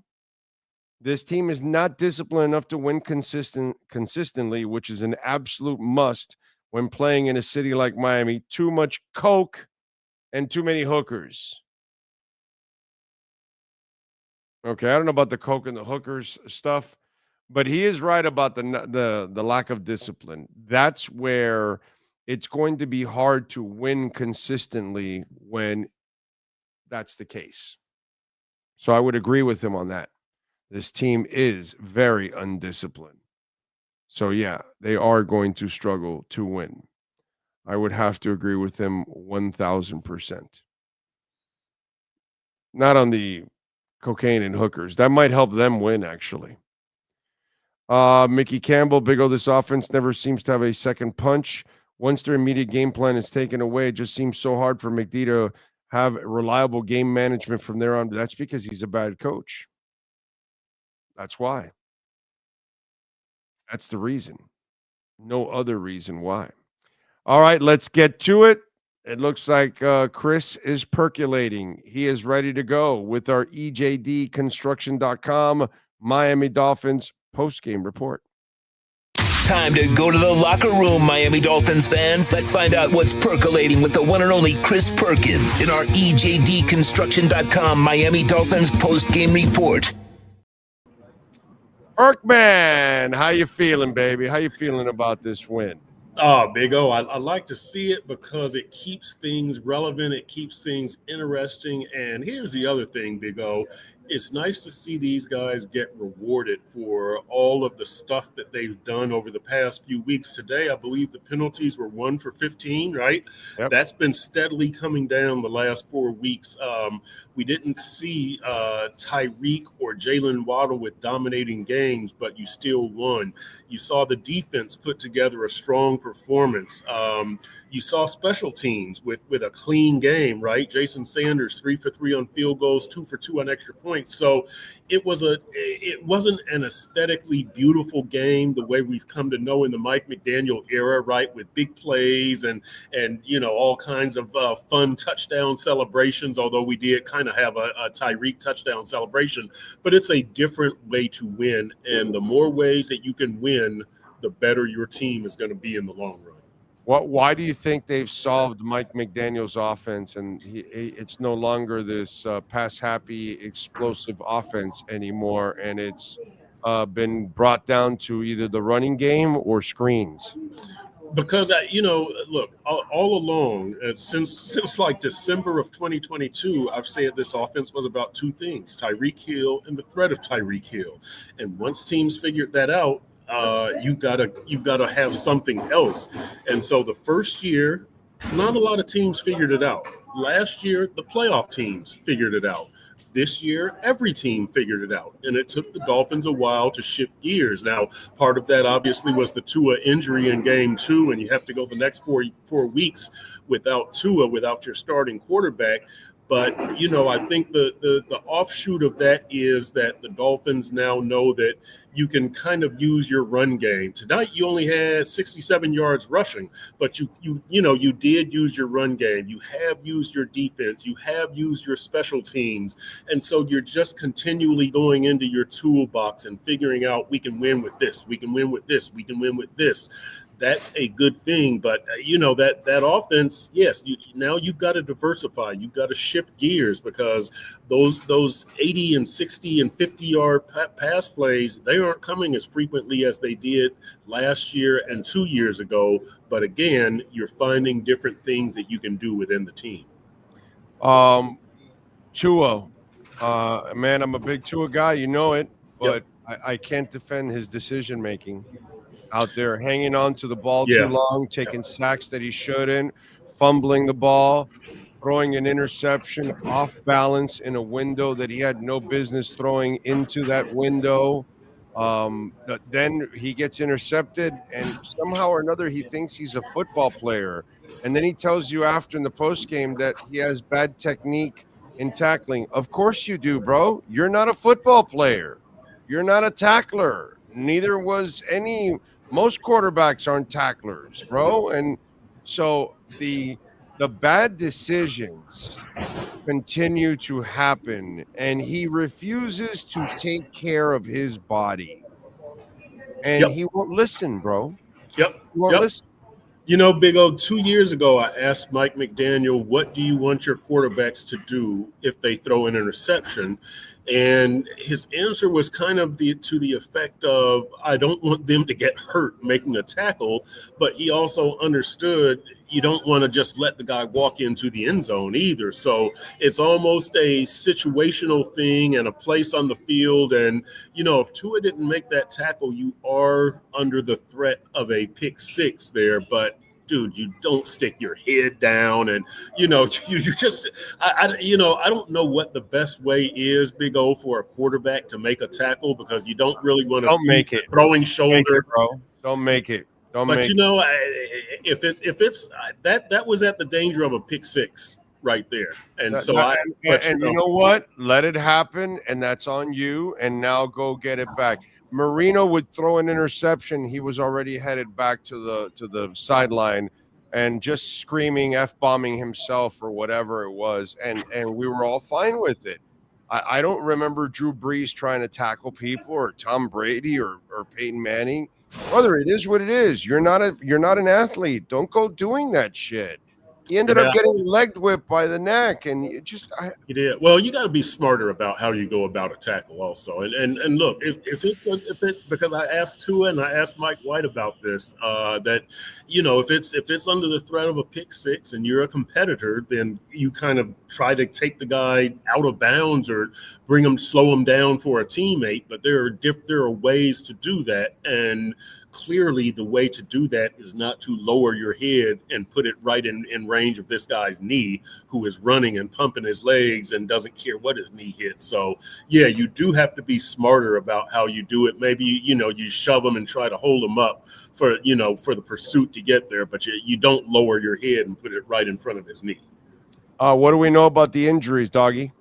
this team is not disciplined enough to win consistently, which is an absolute must when playing in a city like Miami. Too much coke and too many hookers. Okay, I don't know about the coke and the hookers stuff. But he is right about the lack of discipline. That's where it's going to be hard to win consistently when that's the case. So I would agree with him on that. This team is very undisciplined. So, yeah, they are going to struggle to win. I would have to agree with him 1,000%. Not on the cocaine and hookers. That might help them win, actually. Mickey Campbell, Big O, this offense never seems to have a second punch. Once their immediate game plan is taken away, it just seems so hard for McD to have reliable game management from there on. That's because he's a bad coach. That's why. That's the reason. No other reason why. All right, let's get to it. It looks like Chris is percolating. He is ready to go with our EJDconstruction.com Miami Dolphins post-game report. Time to go to the locker room, Miami Dolphins fans. Let's find out what's percolating with the one and only Chris Perkins in our EJDconstruction.com Miami Dolphins post-game report. Perkman, how you feeling, baby? How you feeling about this win? Oh, Big O, I like to see it because it keeps things relevant. It keeps things interesting. And here's the other thing, Big O. It's nice to see these guys get rewarded for all of the stuff that they've done over the past few weeks. Today, I believe the penalties were 1 for 15, right? Yep. That's been steadily coming down the last 4 weeks. We didn't see Tyreek or Jalen Waddle with dominating games, but you still won. You saw the defense put together a strong performance. You saw special teams with a clean game, right? Jason Sanders, 3 for 3 on field goals, 2 for 2 on extra points. points. So it wasn't an aesthetically beautiful game the way we've come to know in the Mike McDaniel era, right? With big plays and all kinds of fun touchdown celebrations, although we did kind of have a Tyreek touchdown celebration. But it's a different way to win. And the more ways that you can win, the better your team is going to be in the long run. Why do you think they've solved Mike McDaniel's offense and it's no longer this pass-happy, explosive offense anymore, and it's been brought down to either the running game or screens? Because look, all along, since like December of 2022, I've said this offense was about two things: Tyreek Hill and the threat of Tyreek Hill. And once teams figured that out, you've got to have something else. And so the first year, not a lot of teams figured it out. Last year, the playoff teams figured it out. This year, every team figured it out. And it took the Dolphins a while to shift gears. Now, part of that obviously was the Tua injury in game 2, and you have to go the next four weeks without Tua, without your starting quarterback. But, I think the offshoot of that is that the Dolphins now know that you can kind of use your run game. Tonight, you only had 67 yards rushing, but you did use your run game. You have used your defense. You have used your special teams. And so you're just continually going into your toolbox and figuring out, we can win with this. We can win with this. We can win with this. That's a good thing. But, that offense, yes, now you've got to diversify. You've got to shift gears, because those 80 and 60 and 50-yard pass plays, they aren't coming as frequently as they did last year and 2 years ago. But, again, you're finding different things that you can do within the team. Tua, man, I'm a big Tua guy. You know it. But yep. I can't defend his decision-making. Out there hanging on to the ball too long, taking sacks that he shouldn't, fumbling the ball, throwing an interception off balance in a window that he had no business throwing into that window. Then he gets intercepted, and somehow or another he thinks he's a football player. And then he tells you after in the postgame that he has bad technique in tackling. Of course you do, bro. You're not a football player. You're not a tackler. Neither was any... Most quarterbacks aren't tacklers, bro. And so the bad decisions continue to happen, and he refuses to take care of his body. And he won't listen, bro. Yep. He won't listen. Big O, 2 years ago, I asked Mike McDaniel, what do you want your quarterbacks to do if they throw an interception? And his answer was kind of to the effect of, I don't want them to get hurt making a tackle, but he also understood you don't want to just let the guy walk into the end zone either. So it's almost a situational thing and a place on the field. And, if Tua didn't make that tackle, you are under the threat of a pick six there. But dude, you don't stick your head down, and you just I don't know what the best way is, Big O, for a quarterback to make a tackle, because you don't really want to make it throwing shoulder, bro. Don't make it. If it's that was at the danger of a pick six right there, and you know what? Let it happen, and that's on you. And now go get it back. Marino would throw an interception. He was already headed back to the sideline and just screaming, F-bombing himself or whatever it was. And we were all fine with it. I don't remember Drew Brees trying to tackle people, or Tom Brady or Peyton Manning. Brother, it is what it is. You're not an athlete. Don't go doing that shit. He ended up getting leg whipped by the neck, and you did. Well, you got to be smarter about how you go about a tackle, also. And look, if it's because I asked Tua and I asked Mike White about this, that if it's under the threat of a pick six and you're a competitor, then you kind of try to take the guy out of bounds or slow him down for a teammate. But there are ways to do that, and clearly the way to do that is not to lower your head and put it right in range of this guy's knee, who is running and pumping his legs and doesn't care what his knee hits. So yeah, you do have to be smarter about how you do it. Maybe, you shove them and try to hold them up for the pursuit to get there, but you don't lower your head and put it right in front of his knee. What do we know about the injuries, Doggy?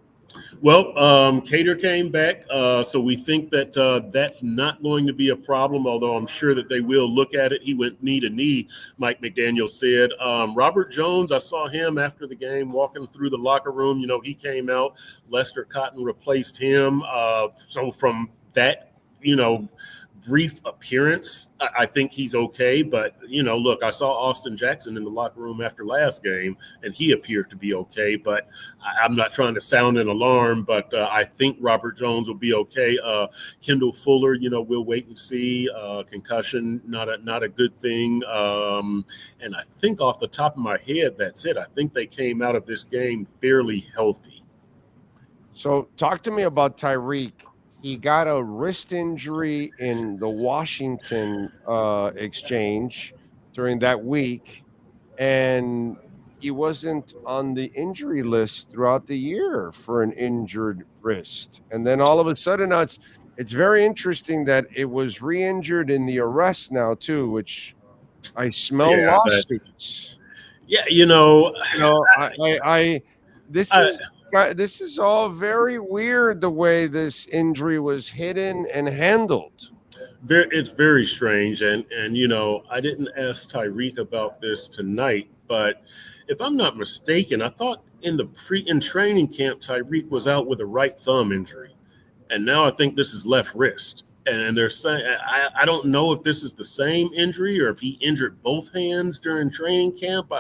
Well, Cater came back, so we think that that's not going to be a problem, although I'm sure that they will look at it. He went knee to knee, Mike McDaniel said. Robert Jones, I saw him after the game walking through the locker room. You know, he came out. Lester Cotton replaced him. So from that, you know, brief appearance, I think he's okay. But, you know, look, I saw Austin Jackson in the locker room after last game, and he appeared to be okay. But I'm not trying to sound an alarm, but I think Robert Jones will be okay. Kendall Fuller, you know, we'll wait and see. Concussion, not a good thing. And I think off the top of my head, that's it. I think they came out of this game fairly healthy. So talk to me about Tyreek. He got a wrist injury in the Washington exchange during that week, and he wasn't on the injury list throughout the year for an injured wrist. And then all of a sudden, now it's very interesting that it was re-injured in the arrest now too, which I smell lawsuits. Yeah, you know, this is all very weird, the way this injury was hidden and handled. It's very strange, and you know, I didn't ask Tyreek about this tonight, but if I'm not mistaken, I thought in training camp Tyreek was out with a right thumb injury, and now I think this is left wrist. And they're saying, I don't know if this is the same injury or if he injured both hands during training camp.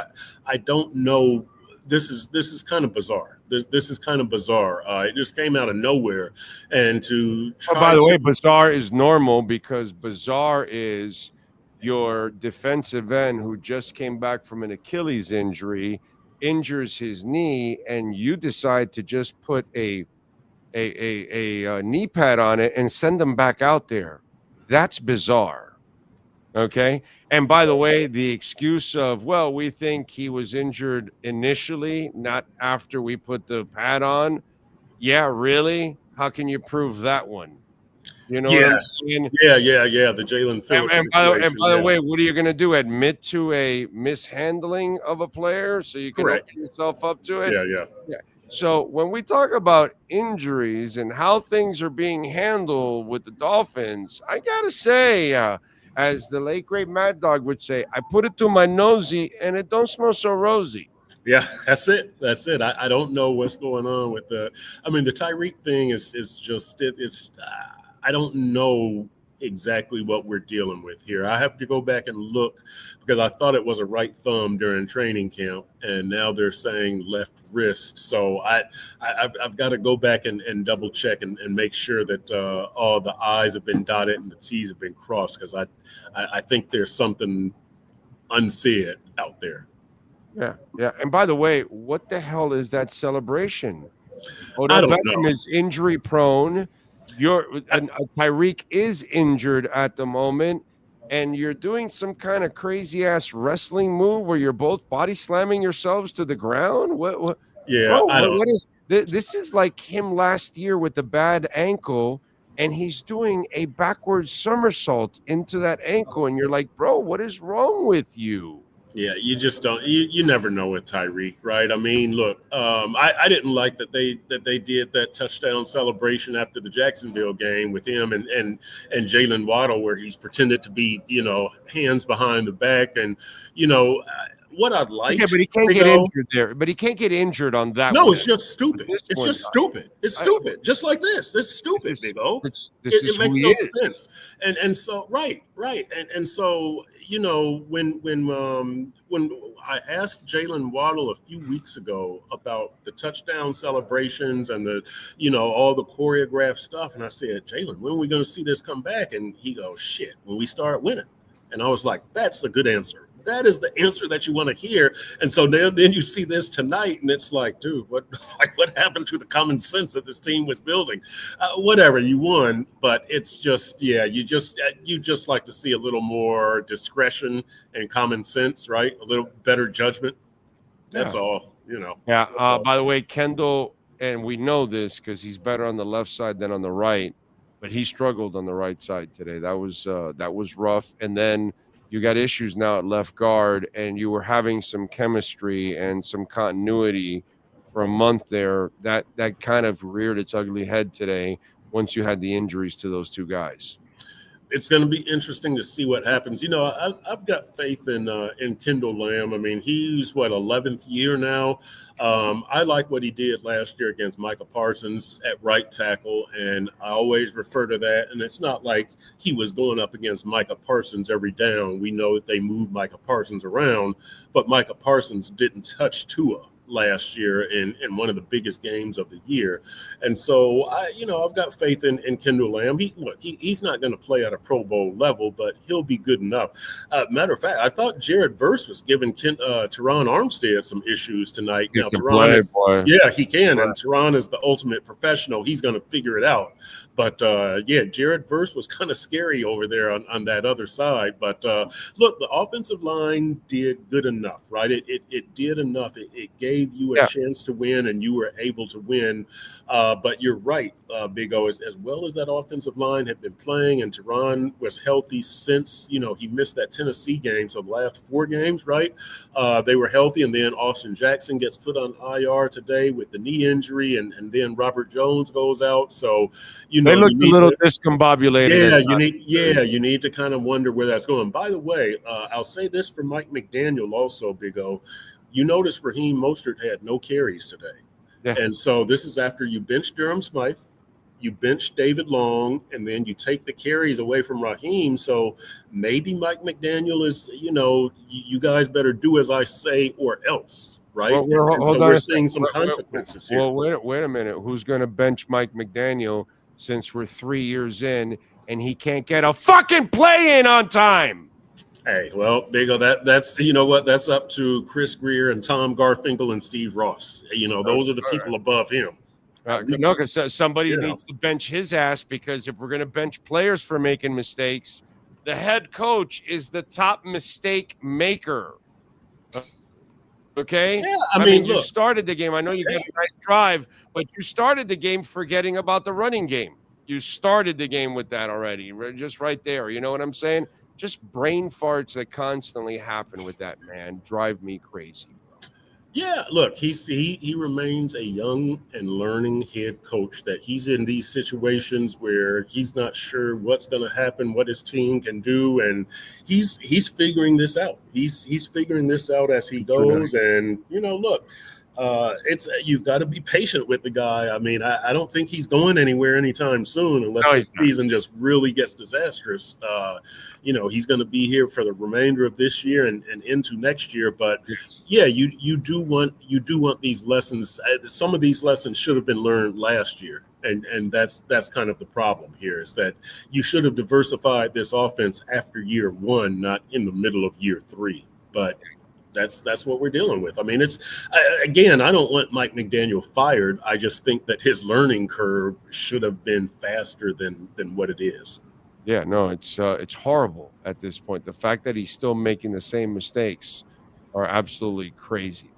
I don't know. This is kind of bizarre. This is kind of bizarre. It just came out of nowhere. And to try by the way, bizarre is normal, because bizarre is your defensive end who just came back from an Achilles injury, injures his knee, and you decide to just put a knee pad on it and send them back out there. That's bizarre. Okay. And by the way, the excuse of, well, we think he was injured initially, not after we put the pad on. Yeah, really? How can you prove that one? You know what I'm saying? Yeah. The Jalen Phillips. And by the way, what are you going to do? Admit to a mishandling of a player so you can open yourself up to it? Yeah. So when we talk about injuries and how things are being handled with the Dolphins, I got to say, as the late great Mad Dog would say, I put it to my nosy and it don't smell so rosy. Yeah, that's it. I don't know what's going on with the Tyreek thing is just I don't know exactly what we're dealing with here. I have to go back and look, because I thought it was a right thumb during training camp, and now they're saying left wrist. So I've got to go back and double check and make sure that all the I's have been dotted and the T's have been crossed, because I think there's something unsaid out there. Yeah. And by the way, what the hell is that celebration? I don't know. Is injury prone. Tyreek is injured at the moment, and you're doing some kind of crazy ass wrestling move where you're both body slamming yourselves to the ground. What? Yeah, Bro, what is this? Is like him last year with the bad ankle, and he's doing a backwards somersault into that ankle, and you're like, bro, what is wrong with you? Yeah, you just don't. You never know with Tyreek, right? I mean, look, I didn't like that they did that touchdown celebration after the Jacksonville game with him and Jalen Waddle, where he's pretended to be, you know, hands behind the back, and you know. What I'd like, but he can't get injured there. But he can't get injured on that. No, it's just stupid. It's just stupid. It's stupid. Just like this. It's stupid, Big O. It makes no sense. And so right. And so, you know, when I asked Jalen Waddle a few weeks ago about the touchdown celebrations and the, you know, all the choreographed stuff, and I said, Jalen, when are we going to see this come back? And he goes, shit, when we start winning. And I was like, that's a good answer. That is the answer that you want to hear. And so then you see this tonight, and it's like, dude, what happened to the common sense that this team was building? Whatever, you won, but it's just, you just like to see a little more discretion and common sense, right? A little better judgment. That's all, you know. Yeah. By the way, Kendall, and we know this because he's better on the left side than on the right, but he struggled on the right side today. That was rough. And then you got issues now at left guard, and you were having some chemistry and some continuity for a month there, that kind of reared its ugly head today once you had the injuries to those two guys. It's going to be interesting to see what happens. You know, I've got faith in Kendall Lamb. I mean, he's 11th year now. I like what he did last year against Micah Parsons at right tackle, and I always refer to that. And it's not like he was going up against Micah Parsons every down. We know that they moved Micah Parsons around, but Micah Parsons didn't touch Tua last year in one of the biggest games of the year. And so I've got faith in Kendall Lamb. He's not going to play at a Pro Bowl level, but he'll be good enough. Matter of fact, I thought Jared Verse was giving Teron Armstead some issues tonight. He Now can Teron play, is boy. yeah, he can, and Teron is the ultimate professional. He's going to figure it out. But Jared Verse was kind of scary over there on that other side. But look, the offensive line did good enough, right? It did enough. It gave you a chance to win, and you were able to win. But you're right, Big O, as well as that offensive line had been playing, and Teron was healthy since, he missed that Tennessee game. So the last 4 games, right? They were healthy, and then Austin Jackson gets put on IR today with the knee injury, and then Robert Jones goes out. So, they looked a little discombobulated. You need to kind of wonder where that's going. By the way, I'll say this for Mike McDaniel also, Big O. You notice Raheem Mostert had no carries today. Yeah. And so this is after you bench Durham Smythe, you bench David Long, and then you take the carries away from Raheem. So maybe Mike McDaniel is, you guys better do as I say or else, right? Well, so we're seeing some consequences here. Well, wait a minute. Who's going to bench Mike McDaniel since we're 3 years in and he can't get a fucking play in on time? Hey, well, Big O, that's that's up to Chris Greer and Tom Garfinkel and Steve Ross. Those are the people above him. Because somebody needs to bench his ass, because if we're going to bench players for making mistakes, the head coach is the top mistake maker. Okay? Yeah, I mean, you look, started the game. I know you got a nice drive, but you started the game forgetting about the running game. You started the game with that already, just right there. You know what I'm saying? Just brain farts that constantly happen with that man drive me crazy. Yeah, look, he remains a young and learning head coach, that he's in these situations where he's not sure what's going to happen, what his team can do, and he's figuring this out. He's figuring this out as he goes, and look, you've got to be patient with the guy. I mean, I don't think he's going anywhere anytime soon, unless the season just really gets disastrous. He's going to be here for the remainder of this year and into next year. But yeah, you do want these lessons. Some of these lessons should have been learned last year. And that's kind of the problem here, is that you should have diversified this offense after year 1, not in the middle of year 3. But that's what we're dealing with. I mean, I don't want Mike McDaniel fired. I just think that his learning curve should have been faster than what it is. Yeah, no, it's horrible at this point. The fact that he's still making the same mistakes are absolutely crazy.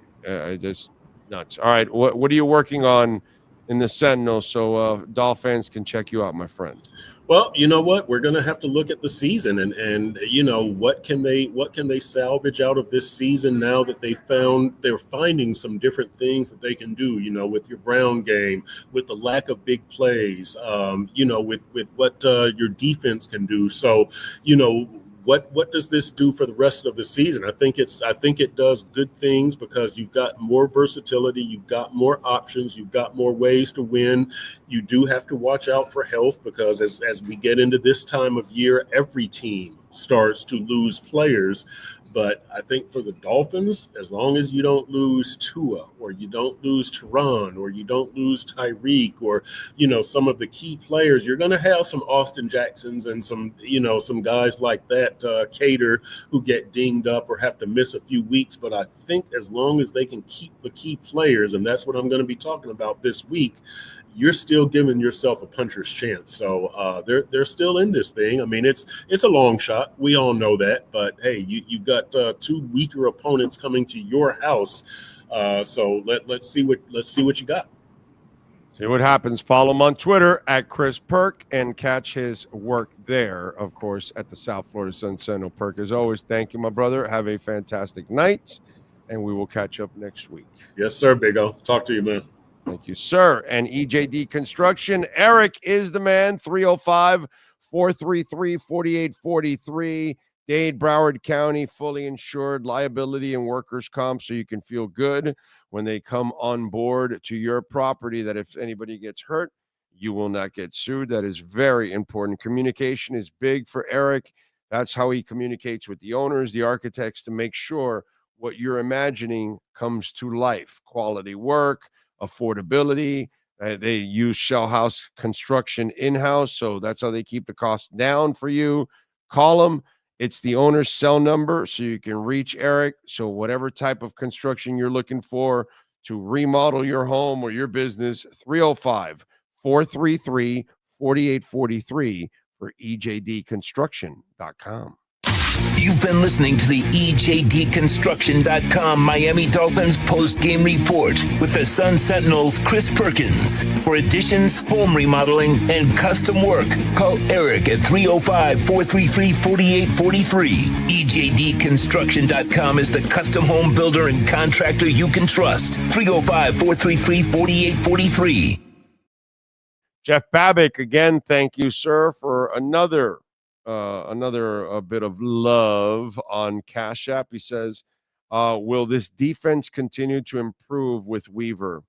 Just nuts. All right, what are you working on in the Sentinel so Dolph fans can check you out, my friend? Well, you know what? We're going to have to look at the season and what can they salvage out of this season now that they're finding some different things that they can do, with your Brown game, with the lack of big plays, with what your defense can do. So, what does this do for the rest of the season? I think it does good things, because you've got more versatility, you've got more options, you've got more ways to win. You do have to watch out for health, because as we get into this time of year, every team starts to lose players. But I think for the Dolphins, as long as you don't lose Tua, or you don't lose Teron, or you don't lose Tyreek, or, some of the key players, you're going to have some Austin Jacksons and some guys like that, Cater, who get dinged up or have to miss a few weeks. But I think as long as they can keep the key players, and that's what I'm going to be talking about this week, you're still giving yourself a puncher's chance. So they're still in this thing. I mean, it's a long shot. We all know that. But hey, you've got 2 weaker opponents coming to your house. So let's see what you got. See what happens. Follow him on Twitter at Chris Perk and catch his work there, of course, at the South Florida Sun Sentinel. Perk, as always, thank you, my brother. Have a fantastic night. and we will catch up next week. Yes, sir, Big O. Talk to you, man. Thank you, sir. And EJD Construction, Eric is the man, 305-433-4843. Dade, Broward County, fully insured liability and workers' comp, so you can feel good when they come on board to your property that if anybody gets hurt, you will not get sued. That is very important. Communication is big for Eric. That's how he communicates with the owners, the architects, to make sure what you're imagining comes to life. Quality work, affordability. They use shell house construction in-house, so that's how they keep the cost down for you. Call them. It's the owner's cell number, so you can reach Eric. So whatever type of construction you're looking for to remodel your home or your business, 305-433-4843 for ejdconstruction.com. You've been listening to the EJDconstruction.com Miami Dolphins post-game report with the Sun Sentinel's Chris Perkins. For additions, home remodeling, and custom work, call Eric at 305-433-4843. EJDconstruction.com is the custom home builder and contractor you can trust. 305-433-4843. Jeff Babick, again, thank you, sir, for another bit of love on Cash App. He says, will this defense continue to improve with Weaver?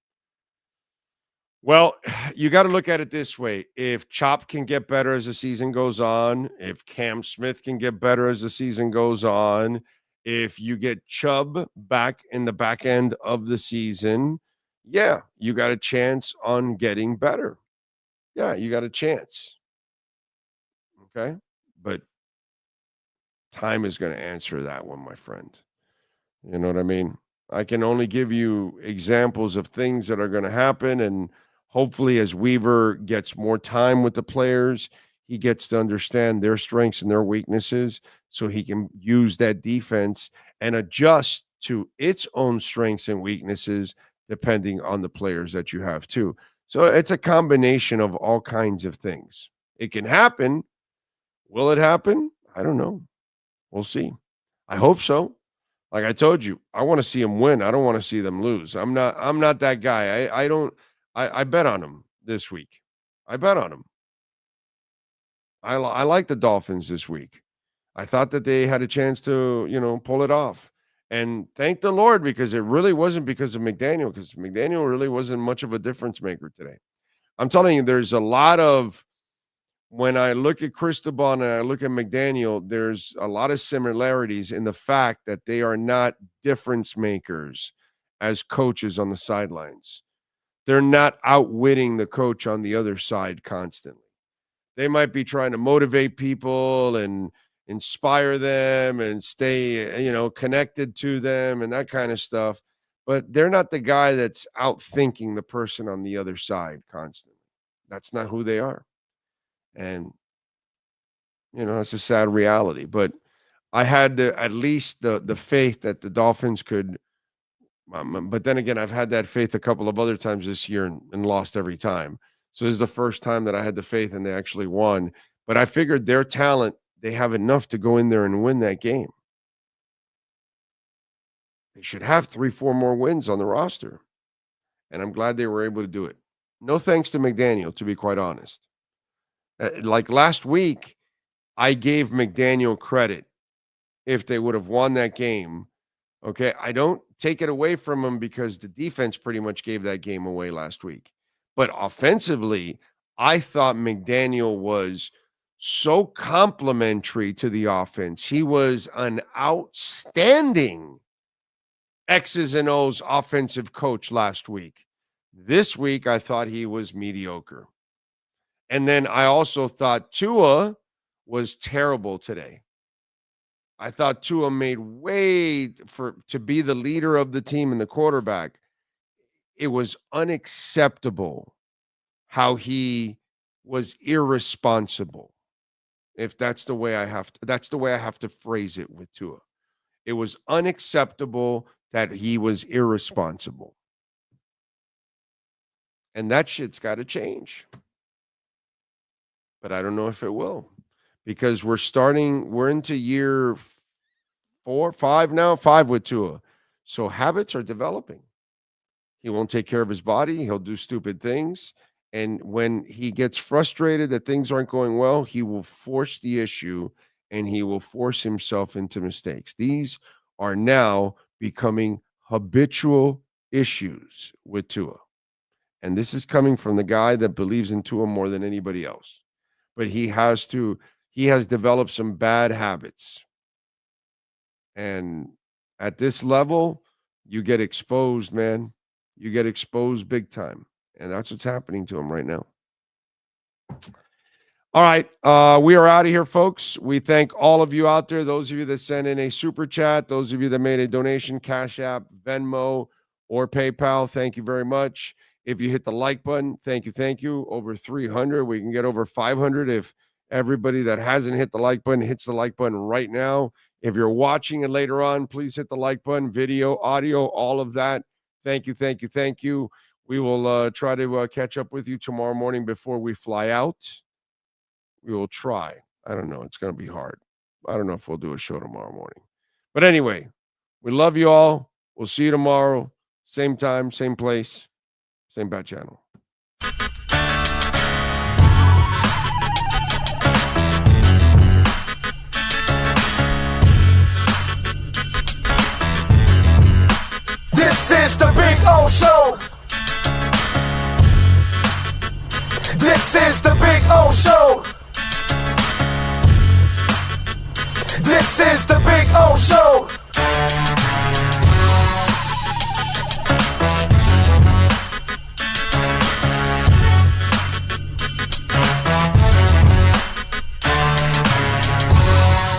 Well, you got to look at it this way. If Chop can get better as the season goes on, if Cam Smith can get better as the season goes on, if you get Chubb back in the back end of the season, yeah, you got a chance on getting better. Yeah, you got a chance. Okay? But time is going to answer that one, my friend. You know what I mean? I can only give you examples of things that are going to happen. And hopefully as Weaver gets more time with the players, he gets to understand their strengths and their weaknesses so he can use that defense and adjust to its own strengths and weaknesses depending on the players that you have too. So it's a combination of all kinds of things. It can happen. Will it happen? I don't know. We'll see. I hope so. Like I told you, I want to see them win. I don't want to see them lose. I'm not that guy. I bet on them this week. I bet on them. I like the Dolphins this week. I thought that they had a chance to, pull it off. And thank the Lord, because it really wasn't because of McDaniel, because McDaniel really wasn't much of a difference maker today. I'm telling you, there's a lot of, when I look at Cristobal and I look at McDaniel, there's a lot of similarities in the fact that they are not difference makers as coaches on the sidelines. They're not outwitting the coach on the other side constantly. They might be trying to motivate people and inspire them and stay, connected to them and that kind of stuff. But they're not the guy that's out thinking the person on the other side constantly. That's not who they are. And, it's a sad reality. But I had at least the faith that the Dolphins could. But then again, I've had that faith a couple of other times this year and lost every time. So this is the first time that I had the faith and they actually won. But I figured their talent, they have enough to go in there and win that game. They should have 3-4 more wins on the roster. And I'm glad they were able to do it. No thanks to McDaniel, to be quite honest. Like last week, I gave McDaniel credit if they would have won that game. Okay, I don't take it away from him because the defense pretty much gave that game away last week. But offensively, I thought McDaniel was so complimentary to the offense. He was an outstanding X's and O's offensive coach last week. This week, I thought he was mediocre. And then I also thought Tua was terrible today. I thought Tua made way to be the leader of the team and the quarterback. It was unacceptable how he was irresponsible. If that's the way I have to phrase it with Tua. It was unacceptable that he was irresponsible. And that shit's got to change. But I don't know if it will. Because we're into year 5 with Tua. So habits are developing. He won't take care of his body. He'll do stupid things. And when he gets frustrated that things aren't going well, he will force the issue and he will force himself into mistakes. These are now becoming habitual issues with Tua. And this is coming from the guy that believes in Tua more than anybody else. But he has developed some bad habits. And at this level, you get exposed, man. You get exposed big time. And that's what's happening to him right now. All right. We are out of here, folks. We thank all of you out there, those of you that sent in a super chat, those of you that made a donation, Cash App, Venmo, or PayPal. Thank you very much. If you hit the like button, thank you, thank you. Over 300. We can get over 500 if everybody that hasn't hit the like button hits the like button right now. If you're watching it later on, please hit the like button, video, audio, all of that. Thank you, thank you, thank you. We will try to catch up with you tomorrow morning before we fly out. We will try. I don't know. It's going to be hard. I don't know if we'll do a show tomorrow morning. But anyway, we love you all. We'll see you tomorrow. Same time, same place, same bad channel. This is the Big O Show. This is the Big O Show. This is the Big O Show.